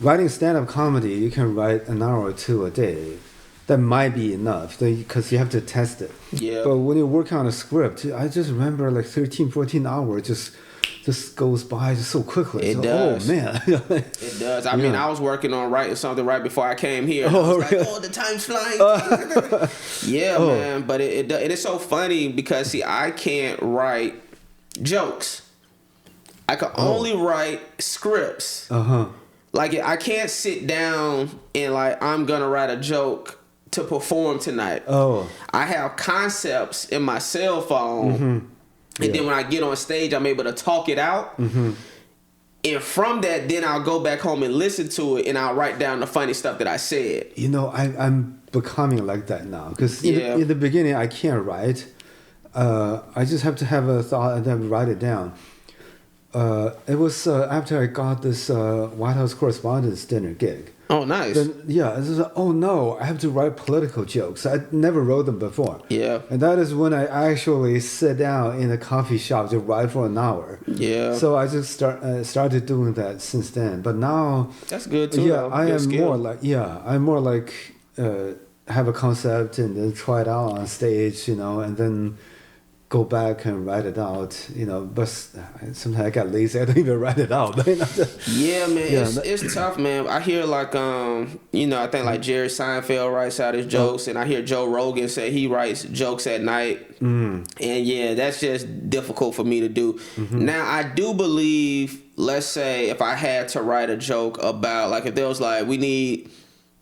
writing stand-up comedy, you can write an hour or two a day. That might be enough because you have to test it. Yeah. But when you work on a script, I just remember like 13, 14 hours just goes by just so quickly. It so, does. Oh, man. It does. I mean, I was working on writing something right before I came here. I was like, the time's flying. Yeah, man. But it is so funny because, see, I can't write jokes. I can only write scripts. Like, I can't sit down and, like, I'm going to write a joke to perform tonight. I have concepts in my cell phone. And then when I get on stage, I'm able to talk it out. And from that, then I'll go back home and listen to it, and I'll write down the funny stuff that I said. You know, I'm becoming like that now. Because in the beginning, I can't write. I just have to have a thought and then write it down. It was after I got this White House Correspondents' Dinner gig. Oh, nice. Then, it was like, oh no, I have to write political jokes. I never wrote them before. Yeah. And that is when I actually sit down in a coffee shop to write for an hour. Yeah. So I just started doing that since then. But now... That's good too. Yeah, I am more like have a concept and then try it out on stage, and then go back and write it out, but sometimes I got lazy. I don't even write it out. Yeah, man, it's tough, man. I hear like, I think like Jerry Seinfeld writes out his jokes, and I hear Joe Rogan say he writes jokes at night. And yeah, that's just difficult for me to do. Now, I do believe, let's say if I had to write a joke about, like if there was like, we need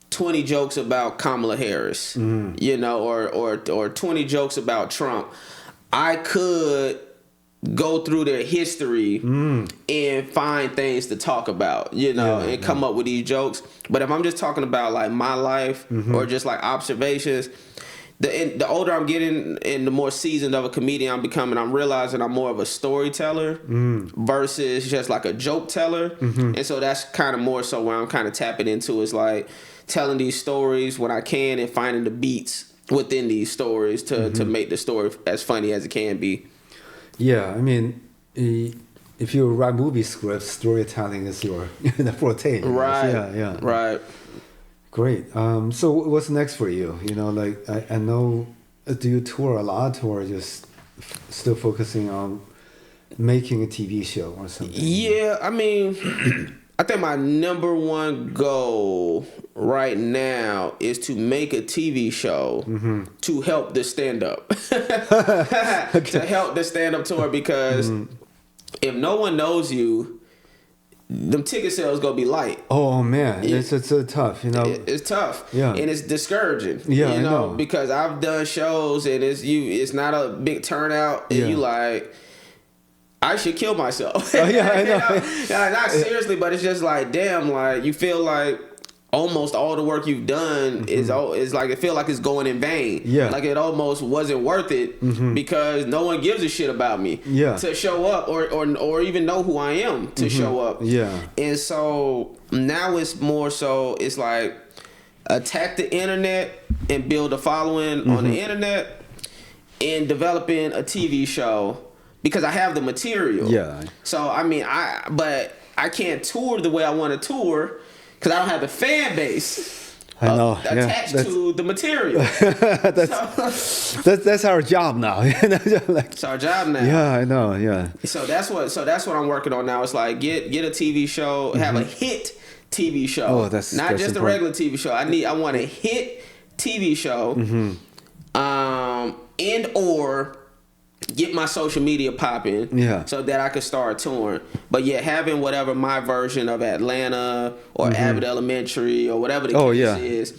20 jokes about Kamala Harris, or 20 jokes about Trump, I could go through their history and find things to talk about, and come up with these jokes. But if I'm just talking about like my life or just like observations, the older I'm getting and the more seasoned of a comedian I'm becoming, I'm realizing I'm more of a storyteller versus just like a joke teller. And so that's kind of more so where I'm kind of tapping into, is like telling these stories when I can and finding the beats within these stories to make the story as funny as it can be. Yeah, I mean, if you write movie scripts, storytelling is your forte. Right. Yeah. Right. Great. So what's next for you? Like I know, do you tour a lot or just still focusing on making a TV show or something? Yeah, I mean, I think my number one goal right now is to make a TV show to help the stand-up. To help the stand-up tour, because if no one knows you, them ticket sales gonna be light. Oh man, it's tough, It's tough, and it's discouraging. I know. Because I've done shows and it's not a big turnout, and you like, I should kill myself. I know. Not seriously, but it's just like, damn, like you feel like almost all the work you've done is like, it feel like it's going in vain. Yeah. Like it almost wasn't worth it because no one gives a shit about me to show up or even know who I am to show up. Yeah. And so now it's more so, it's like attack the internet and build a following on the internet and developing a TV show. Because I have the material. Yeah. So, I mean, but I can't tour the way I want to tour because I don't have the fan base attached to the material. That's our job now. It's our job now. Yeah, I know. Yeah. So that's what I'm working on now. It's like get a TV show, have a hit TV show. Oh, that's not just important. a regular TV show. I want a hit TV show. And or get my social media popping, so that I could start touring. But yeah, having whatever my version of Atlanta or Abbott Elementary or whatever the case is,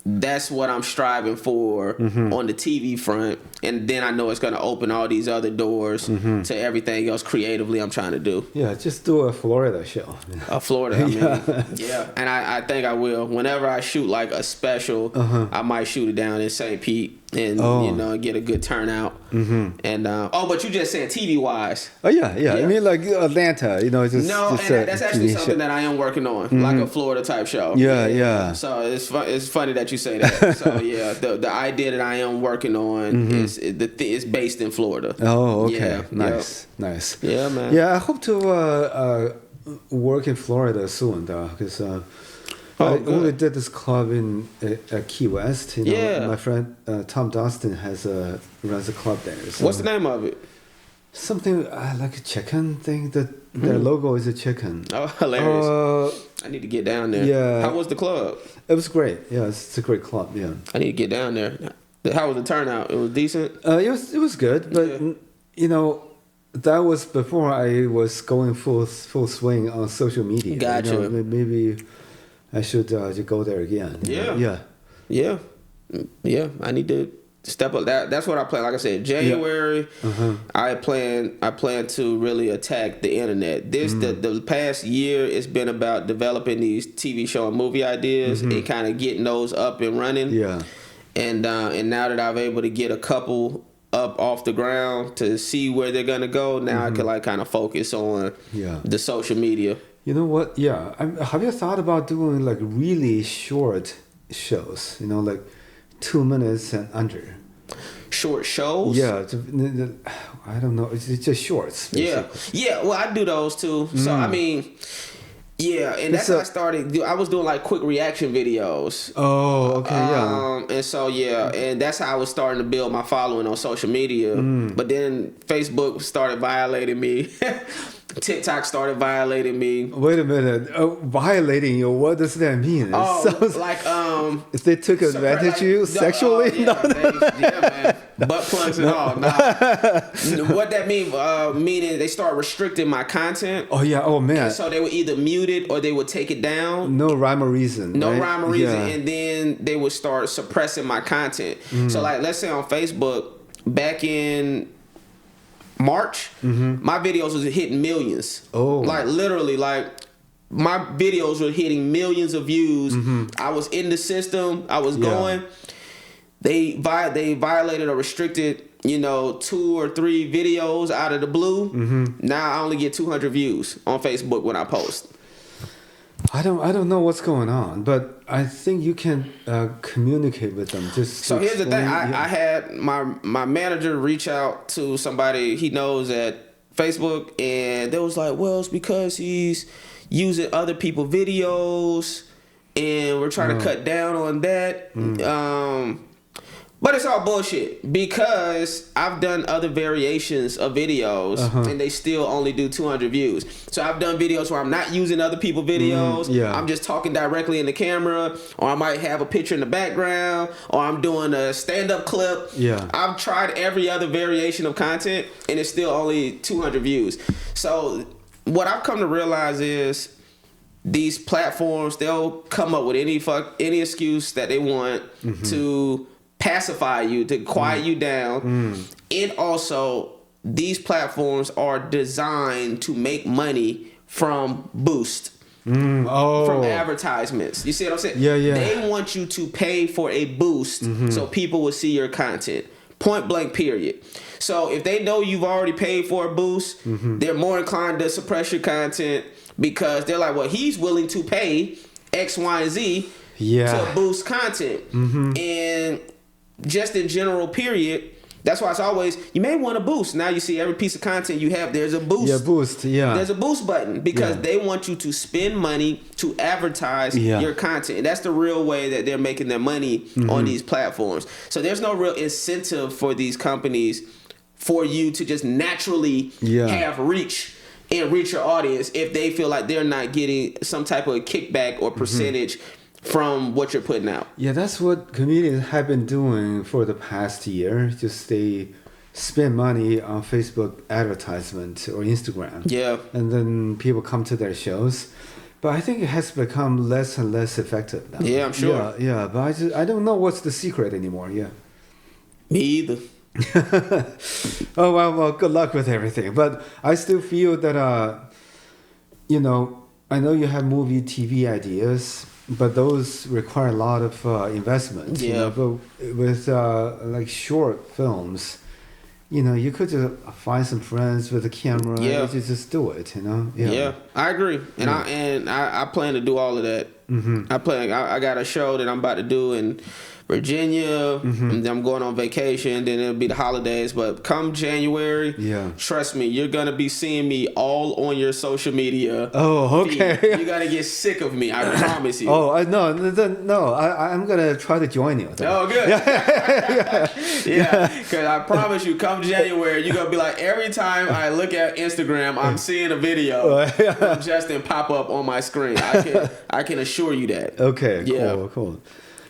that's what I'm striving for on the TV front. And then I know it's going to open all these other doors to everything else creatively I'm trying to do. Yeah, just do a Florida show. Florida, I mean. Yeah. And I think I will. Whenever I shoot like a special, I might shoot it down in St. Pete and get a good turnout. And but you just saying TV wise. Oh yeah. I mean like Atlanta, that's actually something that I am working on, like a Florida type show. Yeah. So it's funny that you say that. So yeah, the idea that I am working on is based in Florida. Oh, okay. Nice. Yeah, man. Yeah, I hope to work in Florida soon, though, because I only did this club in Key West. You know, my friend Tom Dostin runs a club there. So what's the name of it? Something like a chicken thing. Their logo is a chicken. Oh, hilarious! I need to get down there. Yeah. How was the club? It was great. Yeah, it's a great club. Yeah. I need to get down there. How was the turnout? It was decent. It was good, but you know, that was before I was going full swing on social media. Gotcha. You know, maybe I should go there again. Yeah. I need to step up. That's what I plan. Like I said, January. I plan to really attack the internet. The past year, it's been about developing these TV show and movie ideas and kind of getting those up and running. Yeah. And now that I've able to get a couple up off the ground to see where they're gonna go, now I can like kind of focus on the social media. You know what? Yeah. Have you thought about doing like really short shows? You know, like 2 minutes and under. Short shows? Yeah. I don't know. It's just shorts. Basically. Yeah. Well, I do those too. So I mean. Yeah, and that's how I started. I was doing like quick reaction videos. Oh, okay, yeah. And so and that's how I was starting to build my following on social media. But then Facebook started violating me. TikTok started violating me. Wait a minute, violating you? What does that mean? If they took advantage of you sexually? Man, butt plugs and all. Nah. What that means? Meaning they start restricting my content. Oh yeah. Oh man. And so they would either mute it or they would take it down. No rhyme or reason. No rhyme or reason, and then they would start suppressing my content. So like, let's say on Facebook, back in March, my videos was hitting millions. Oh, like literally, like my videos were hitting millions of views. I was in the system. I was going. They violated or restricted, 2 or 3 videos out of the blue. Now I only get 200 views on Facebook when I post. I don't know what's going on, but I think you can communicate with them. So here's the thing: I had my manager reach out to somebody he knows at Facebook, and they was like, "Well, it's because he's using other people's videos, and we're trying to cut down on that." But it's all bullshit because I've done other variations of videos and they still only do 200 views. So I've done videos where I'm not using other people's videos. I'm just talking directly in the camera, or I might have a picture in the background, or I'm doing a stand-up clip. I've tried every other variation of content and it's still only 200 views. So what I've come to realize is these platforms, they'll come up with any excuse that they want to pacify you, to quiet you down. And also, these platforms are designed to make money from boost, from advertisements. You see what I'm saying? They want you to pay for a boost so people will see your content. Point blank, period. So if they know you've already paid for a boost, they're more inclined to suppress your content because they're like, well, he's willing to pay X, Y, and Z to boost content. And just in general, period, that's why it's always, you may want a boost. Now you see every piece of content you have, there's a boost. There's a boost button because they want you to spend money to advertise your content. And that's the real way that they're making their money on these platforms. So there's no real incentive for these companies for you to just naturally have reach and reach your audience if they feel like they're not getting some type of kickback or percentage from what you're putting out. Yeah, that's what comedians have been doing for the past year. Just they spend money on Facebook advertisement or Instagram. And then people come to their shows. But I think it has become less and less effective now. Yeah, I'm sure. Yeah, but I don't know what's the secret anymore. Me either. Oh, well, good luck with everything. But I still feel that, I know you have movie, TV ideas, but those require a lot of investment. But with like short films, you could just find some friends with a camera and just do it. I agree, and I plan to do all of that. I got a show that I'm about to do in Virginia, and then I'm going on vacation, then it'll be the holidays. But come January, trust me, you're gonna be seeing me all on your social media. Oh, okay. You're gonna get sick of me, I promise you. Oh, I'm gonna try to join you. Oh, good. Because I promise you, come January, you're gonna be like, every time I look at Instagram, I'm seeing a video from Justin pop up on my screen. I can assure you that. Okay, cool.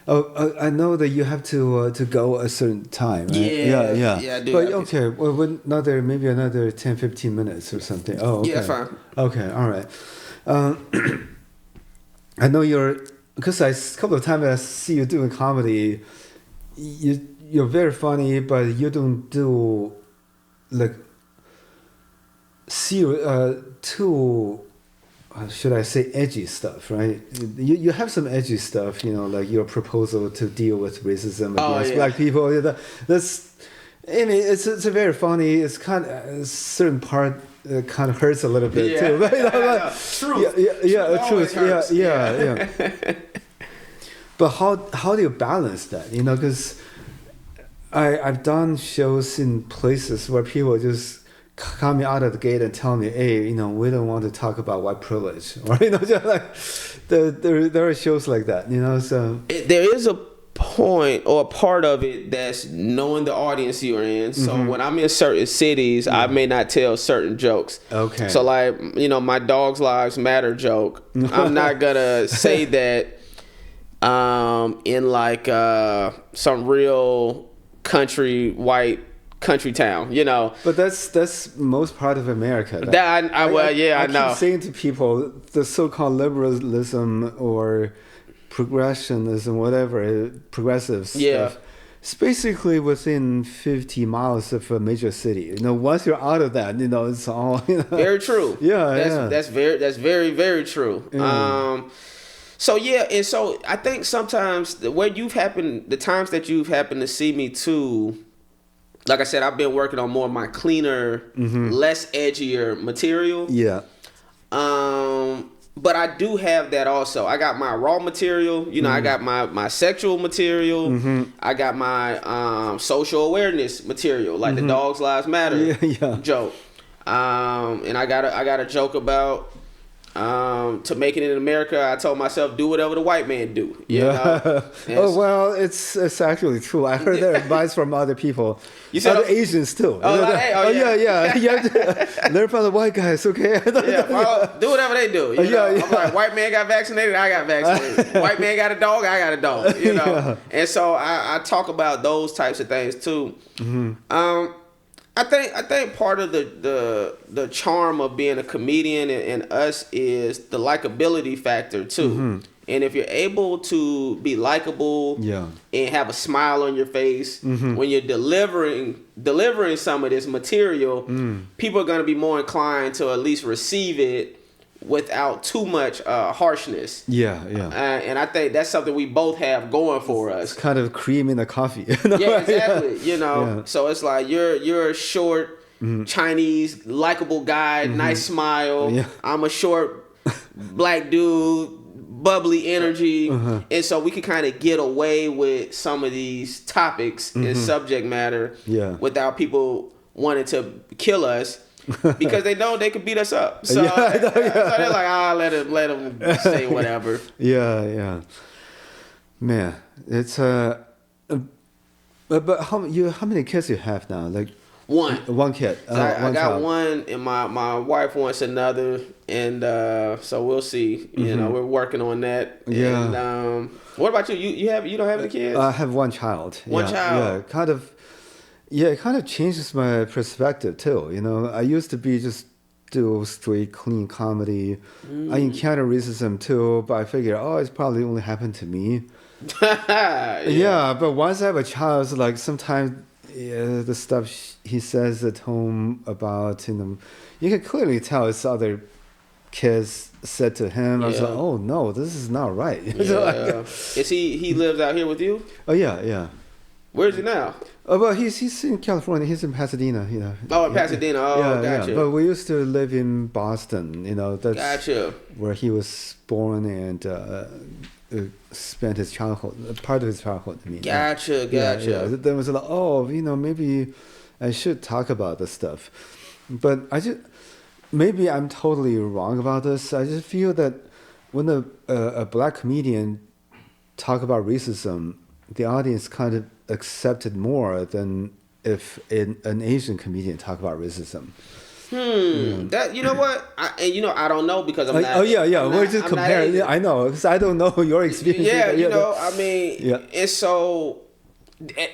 Oh, I know that you have to go a certain time. Right? Yeah, I do. But okay, well, maybe another 10, 15 minutes or something. Oh, okay. Yeah, fine. Okay, all right. I know because a couple of times I see you doing comedy. You're very funny, but you don't do like too. Should I say edgy stuff, right? You have some edgy stuff, like your proposal to deal with racism against black people. It's very funny. It's kind of a certain part kind of hurts a little bit too. Truth. Truth. Yeah. But how do you balance that? Because I've done shows in places where people just coming out of the gate and telling me, hey, we don't want to talk about white privilege, or just like there are shows like that, so there is a point or a part of it that's knowing the audience you're in. So when I'm in certain cities, I may not tell certain jokes. Okay. So like, my Dogs Lives Matter joke, I'm not gonna say that in like some real white country town, But that's most part of America. I know. I keep saying to people, the so-called liberalism or progressionism, whatever, progressive stuff, it's basically within 50 miles of a major city. Once you're out of that, it's all. Very true. That's very, very true. So and so I think sometimes the times that you've happened to see me too. Like I said, I've been working on more of my cleaner, less edgier material. Yeah. But I do have that also. I got my raw material. I got my sexual material. I got my social awareness material, like the Dogs Lives Matter joke. And I got a joke about to make it in America. I told myself, do whatever the white man do. You know? Well, it's actually true. I heard that advice from other people. You said other Asians too. Yeah. You have to learn from the white guys, okay? Well, do whatever they do. I'm like, white man got vaccinated, I got vaccinated. White man got a dog, I got a dog. And so I talk about those types of things too. I think part of the charm of being a comedian and us is the likability factor too. And if you're able to be likable and have a smile on your face when you're delivering some of this material, people are going to be more inclined to at least receive it without too much harshness. And I think that's something we both have going for us. It's kind of cream in the coffee. Yeah, exactly. So it's like you're a short Chinese likable guy, nice smile. I'm a short black dude, bubbly energy. And so we can kind of get away with some of these topics and subject matter without people wanting to kill us. Because they know they could beat us up, so, so they're like, let him say whatever. Man, it's but how many kids you have now? Like one kid. So I got one, and my wife wants another, and so we'll see. We're working on that. And what about you? You don't have any kids? I have one child. One child. It kind of changes my perspective too. I used to be just do straight, clean comedy. I encounter racism too, but I figure, it's probably only happened to me. But once I have a child, it's like sometimes the stuff he says at home about, you can clearly tell it's other kids said to him. I was like, oh no, this is not right. Is he lives out here with you? Oh yeah. Where is he now? Well, he's in California. He's in Pasadena. Oh, in Pasadena. Oh, gotcha. Yeah. But we used to live in Boston. That's gotcha. where he was born and spent his childhood, part of his childhood. I mean, Gotcha. Yeah. There was like, maybe I should talk about this stuff, but maybe I'm totally wrong about this. I just feel that when a black comedian talk about racism, the audience kind of accepted more than if an Asian comedian talk about racism. That, you know what? I don't know because I'm not. Oh yeah. We're just comparing. Yeah, I know because I don't know your experience. Yeah, and so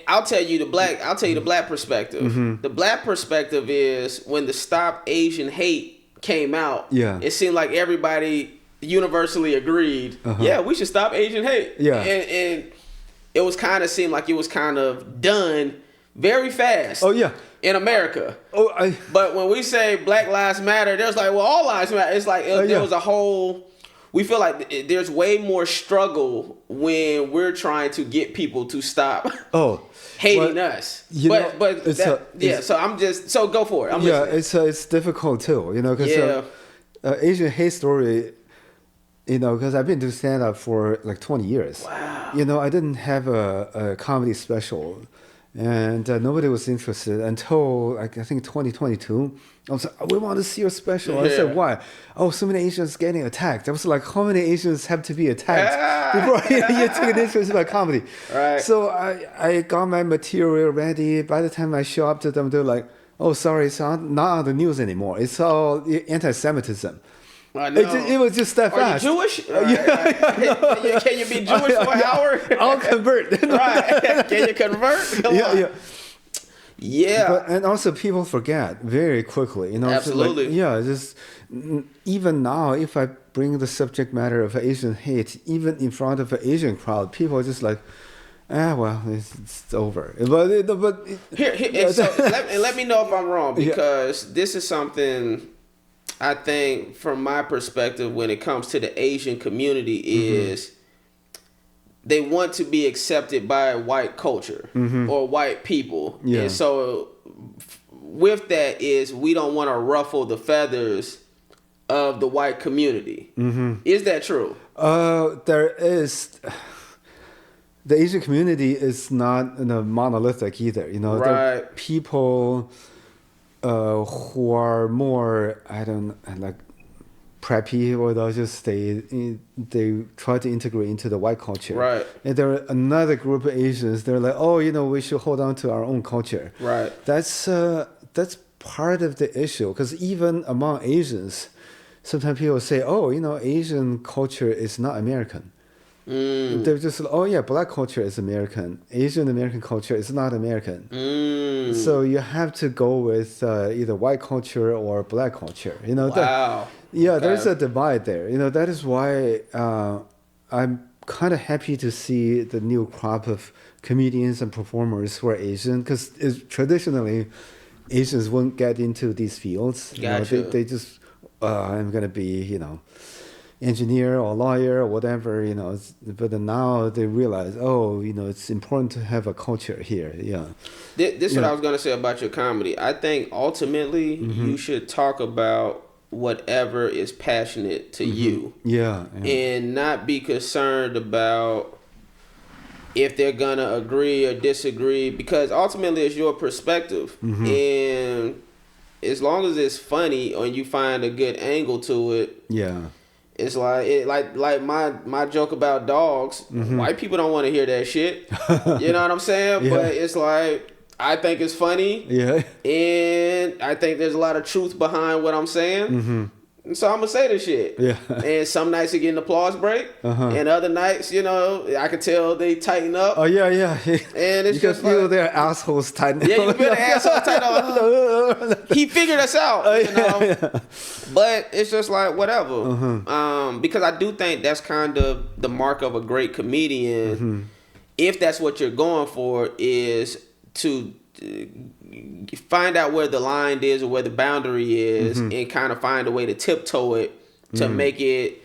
I'll tell you the black perspective. Mm-hmm. The black perspective is when the Stop Asian Hate came out. Yeah, it seemed like everybody universally agreed. Yeah, we should stop Asian hate. Yeah, and it was kind of seemed like it was kind of done very fast. Oh yeah. In America. But when we say Black Lives Matter, there's like, well, all lives matter. It's like there was a whole. We feel like there's way more struggle when we're trying to get people to stop hating us. So I'm just go for it. It's difficult too, because Asian hate story. Because I've been doing stand up for like 20 years. Wow. I didn't have a comedy special. And nobody was interested until I think 2022. I was like, we want to see your special. I said, why? Oh, so many Asians getting attacked. I was like, how many Asians have to be attacked before you take an interest in comedy? Right. So I got my material ready. By the time I show up to them, they're like, oh, sorry, it's not on the news anymore. It's all anti-Semitism. It was just that fast. Are you Jewish? Can you be Jewish for an hour? I'll convert. Right. Can you convert? Yeah. And also people forget very quickly. Absolutely. Just even now, if I bring the subject matter of Asian hate, even in front of an Asian crowd, people are just like, it's over. But let me know if I'm wrong, because this is something I think from my perspective when it comes to the Asian community is they want to be accepted by white culture or white people. Yeah. And so with that is we don't want to ruffle the feathers of the white community. Is that true? There is. The Asian community is not monolithic either. Right. There are people who are more, preppy, or they'll just they try to integrate into the white culture. Right. And there are another group of Asians, they're like, we should hold on to our own culture. Right. That's part of the issue, because even among Asians, sometimes people say, Asian culture is not American. They're just black culture is American. Asian American culture is not American. So you have to go with either white culture or black culture. Wow. There's a divide there. That is why I'm kind of happy to see the new crop of comedians and performers who are Asian, because traditionally Asians won't get into these fields. Gotcha. They just I'm gonna be engineer or lawyer or whatever, but now they realize, it's important to have a culture here. This is what I was going to say about your comedy. I think ultimately you should talk about whatever is passionate to you. Yeah. And not be concerned about if they're going to agree or disagree, because ultimately it's your perspective. And as long as it's funny or you find a good angle to it. Yeah. It's like my joke about dogs. White people don't want to hear that shit. You know what I'm saying? But it's like, I think it's funny. Yeah. And I think there's a lot of truth behind what I'm saying. And so I'm going to say this shit. Yeah. And some nights you get an applause break. And other nights, I can tell they tighten up. Oh, yeah. And it's you can feel their assholes tighten up. Yeah, you feel the asshole tighten up. He figured us out, But it's just like, whatever. Because I do think that's kind of the mark of a great comedian. If that's what you're going for, is to find out where the line is or where the boundary is and kind of find a way to tiptoe it to make it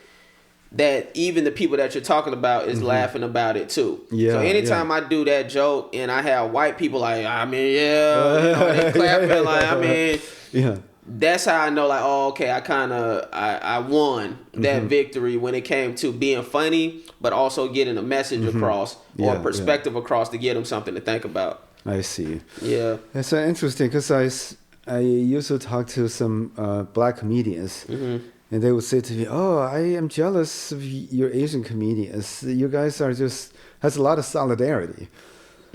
that even the people that you're talking about is laughing about it too. Yeah. So anytime I do that joke and I have white people like, I mean, they clapping like, I mean, that's how I know like, oh, okay, I won that victory when it came to being funny, but also getting a message across or a perspective across to get them something to think about. I see. Yeah. That's interesting because I used to talk to some black comedians. And they would say to me, "Oh, I am jealous of your Asian comedians. You guys has a lot of solidarity."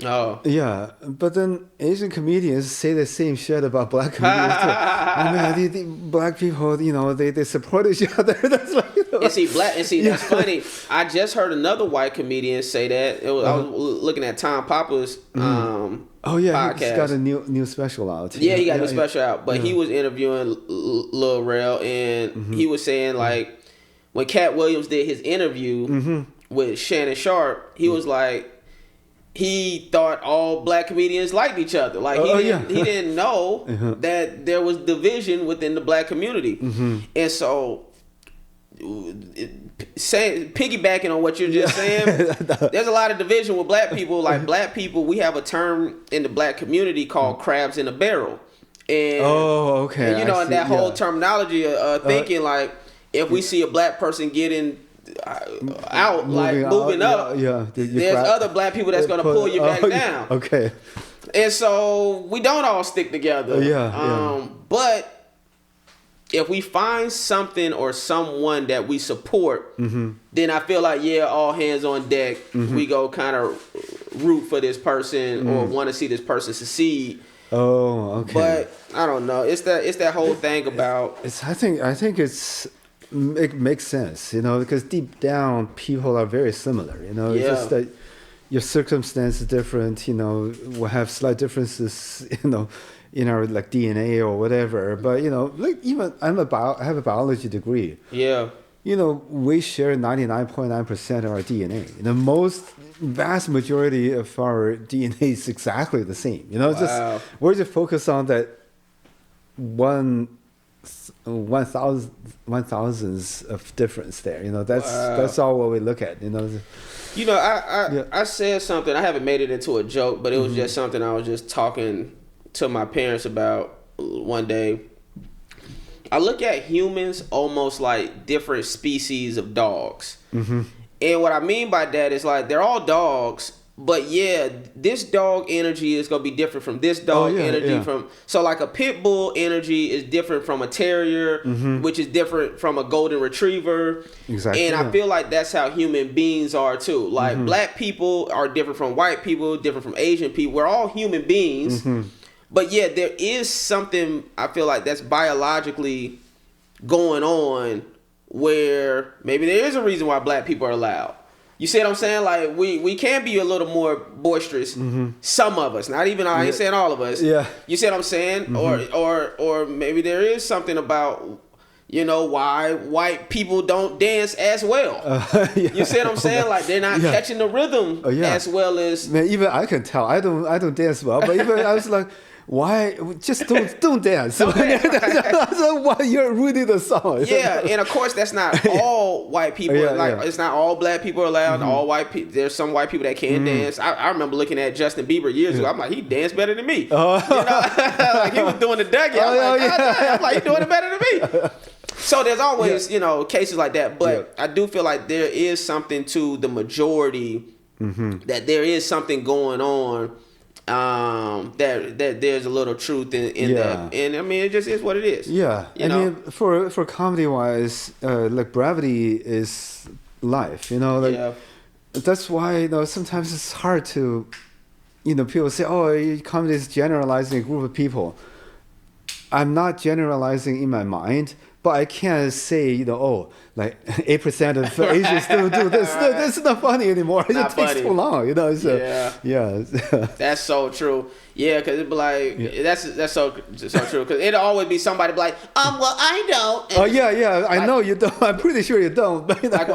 Oh. Yeah, but then Asian comedians say the same shit about black comedians too. I mean, the black people, they support each other. That's like, that's funny. I just heard another white comedian say that. I was looking at Tom Papa's podcast. He's got a new special out. Yeah, he got a new special out. But he was interviewing Lil Rel, and he was saying like when Cat Williams did his interview with Shannon Sharp, he was like, he thought all black comedians liked each other. Like he didn't know that there was division within the black community. And so piggybacking on what you're just saying, there's a lot of division with black people. Like black people, we have a term in the black community called crabs in a barrel. And and, and that whole terminology thinking like if we see a black person getting out, moving up, there's other black people that's gonna pull you back down. Okay. And so we don't all stick together. But if we find something or someone that we support, then I feel like all hands on deck. We go kind of root for this person or want to see this person succeed. Oh, okay. But I don't know. It's that whole thing about. I think it makes sense, because deep down people are very similar. It's just that your circumstance is different. We'll have slight differences. In our like DNA or whatever, but like even I have a biology degree. Yeah. We share 99.9% of our DNA. The vast majority of our DNA is exactly the same. We're just focused on that one thousandth of difference there. That's all what we look at. I said something. I haven't made it into a joke, but it was just something I was just talking to my parents about one day. I look at humans almost like different species of dogs. And what I mean by that is like they're all dogs, but this dog energy is going to be different from this dog energy. So like a pit bull energy is different from a terrier, which is different from a golden retriever. Exactly. And I feel like that's how human beings are too. Like black people are different from white people, different from Asian people. We're all human beings. But there is something I feel like that's biologically going on where maybe there is a reason why black people are loud. You see what I'm saying? Like we can be a little more boisterous. Some of us, not even I ain't saying all of us. Yeah. You see what I'm saying? Or maybe there is something about why white people don't dance as well. You see what I'm saying? Like they're not catching the rhythm as well as. Man, even I can tell. I don't dance well, but even I was like, why just don't dance? Why you're ruining the song? And of course that's not all white people. It's not all black people are allowed. All white people. There's some white people that can dance. I remember looking at Justin Bieber years ago. I'm like, he danced better than me. Like he was doing the Dougie. I'm like, he doing it better than me. So there's always cases like that, but I do feel like there is something to the majority that there is something going on. That there's a little truth in that, and I mean it just is what it is. I mean for comedy wise, like brevity is life. That's why sometimes it's hard to, people say, oh, comedy is generalizing a group of people. I'm not generalizing in my mind. But I can't say, like 8% of Asians still do this. No, that's not funny anymore. It takes too long, So, that's so true. Yeah, because it'd be like that's so true. Because it'll always be somebody be like, well, I don't. And I know you don't. I'm pretty sure you don't. But, like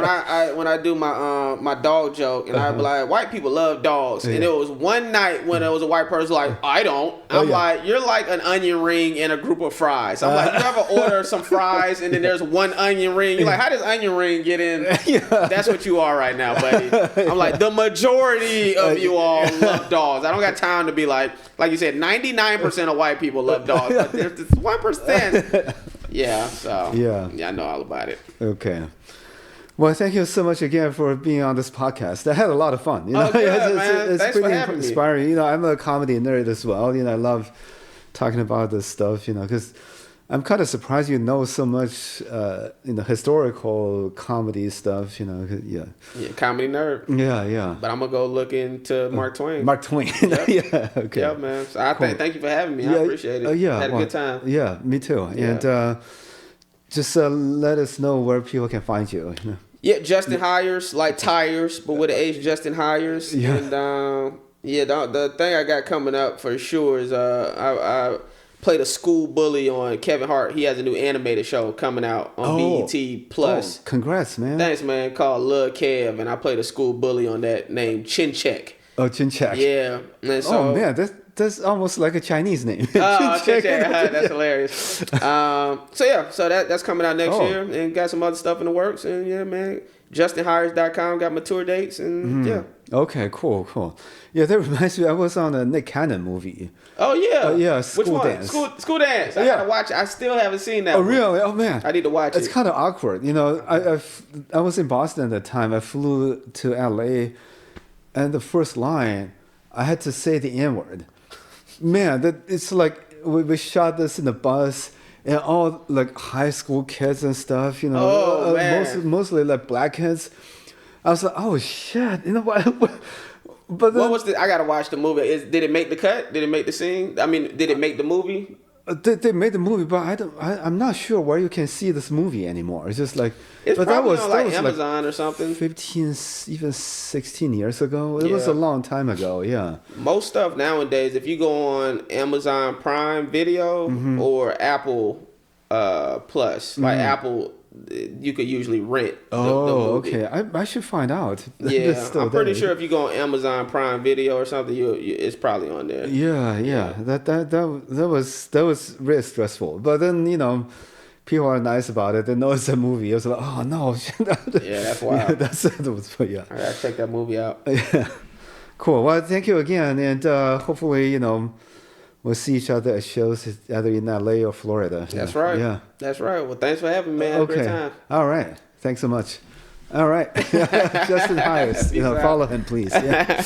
when I do my dog joke, and I'd be like, white people love dogs, and it was one night when there was a white person like, I don't. I'm like, you're like an onion ring in a group of fries. I'm like, you ever order some fries fries, and then there's one onion ring. You're like, how does onion ring get in? That's what you are right now, buddy. I'm like, the majority of you all love dogs. I don't got time to be like you said, 99% of white people love dogs, but there's this 1%. Yeah, so yeah, I know all about it. Okay. Well, thank you so much again for being on this podcast. I had a lot of fun. Oh, good, man. It's Thanks pretty for having inspiring. me. I'm a comedy nerd as well. I love talking about this stuff, because I'm kind of surprised you know so much, historical comedy stuff, Yeah, comedy nerd. Yeah. But I'm going to go look into Mark Twain. Mark Twain. Yep. Yeah, okay. Yeah, man. So thank you for having me. I appreciate it. Had a good time. Yeah, me too. Yeah. And just let us know where people can find you. Yeah, Justin Hires, like tires, but with an H, Justin Hires. Yeah. And the thing I got coming up for sure is I played a school bully on Kevin Hart. He has a new animated show coming out on BET Plus. Oh, congrats, man. Thanks, man. Called Lil Kev, and I played a school bully on that named Chin Check. Oh, Chin Check. Yeah. And so, man, that's almost like a Chinese name. Oh, Chin Check. That's hilarious. So that's coming out next year, and got some other stuff in the works. And yeah, man, JustinHires.com got my tour dates, and yeah. Okay, cool. Yeah, that reminds me. I was on a Nick Cannon movie. Oh yeah. Yeah, Which one? Dance. School Dance. I gotta watch it. I still haven't seen that. Oh one. really? Oh man. I need to watch it. It's kind of awkward. I was in Boston at the time. I flew to LA, and the first line, I had to say the N-word. Man, it's like we shot this in the bus, and all like high school kids and stuff. Oh man. Mostly like black kids. I was like, oh shit. What? But then, what was I gotta watch the movie. Did it make the cut? Did it make the scene? I mean, did it make the movie? They made the movie, but I'm not sure where you can see this movie anymore. It's just like it's but probably that was Amazon or something. 15, even 16 years ago. It was a long time ago. Yeah. Most stuff nowadays, if you go on Amazon Prime Video or Apple Plus, like Apple, you could usually rent the movie. Okay. I should find out. Yeah, I'm pretty sure if you go on Amazon Prime Video or something, it's probably on there. Yeah. That was really stressful. But then people are nice about it. They know it's a movie. I was like, oh no. Yeah, that's wild. Yeah. I gotta check that movie out. Yeah. Cool. Well, thank you again, and hopefully we'll see each other at shows either in LA or Florida. That's right. Yeah. That's right. Well, thanks for having me, man. Okay. Great time. All right. Thanks so much. All right. Justin Hires. Follow him, please. Yeah.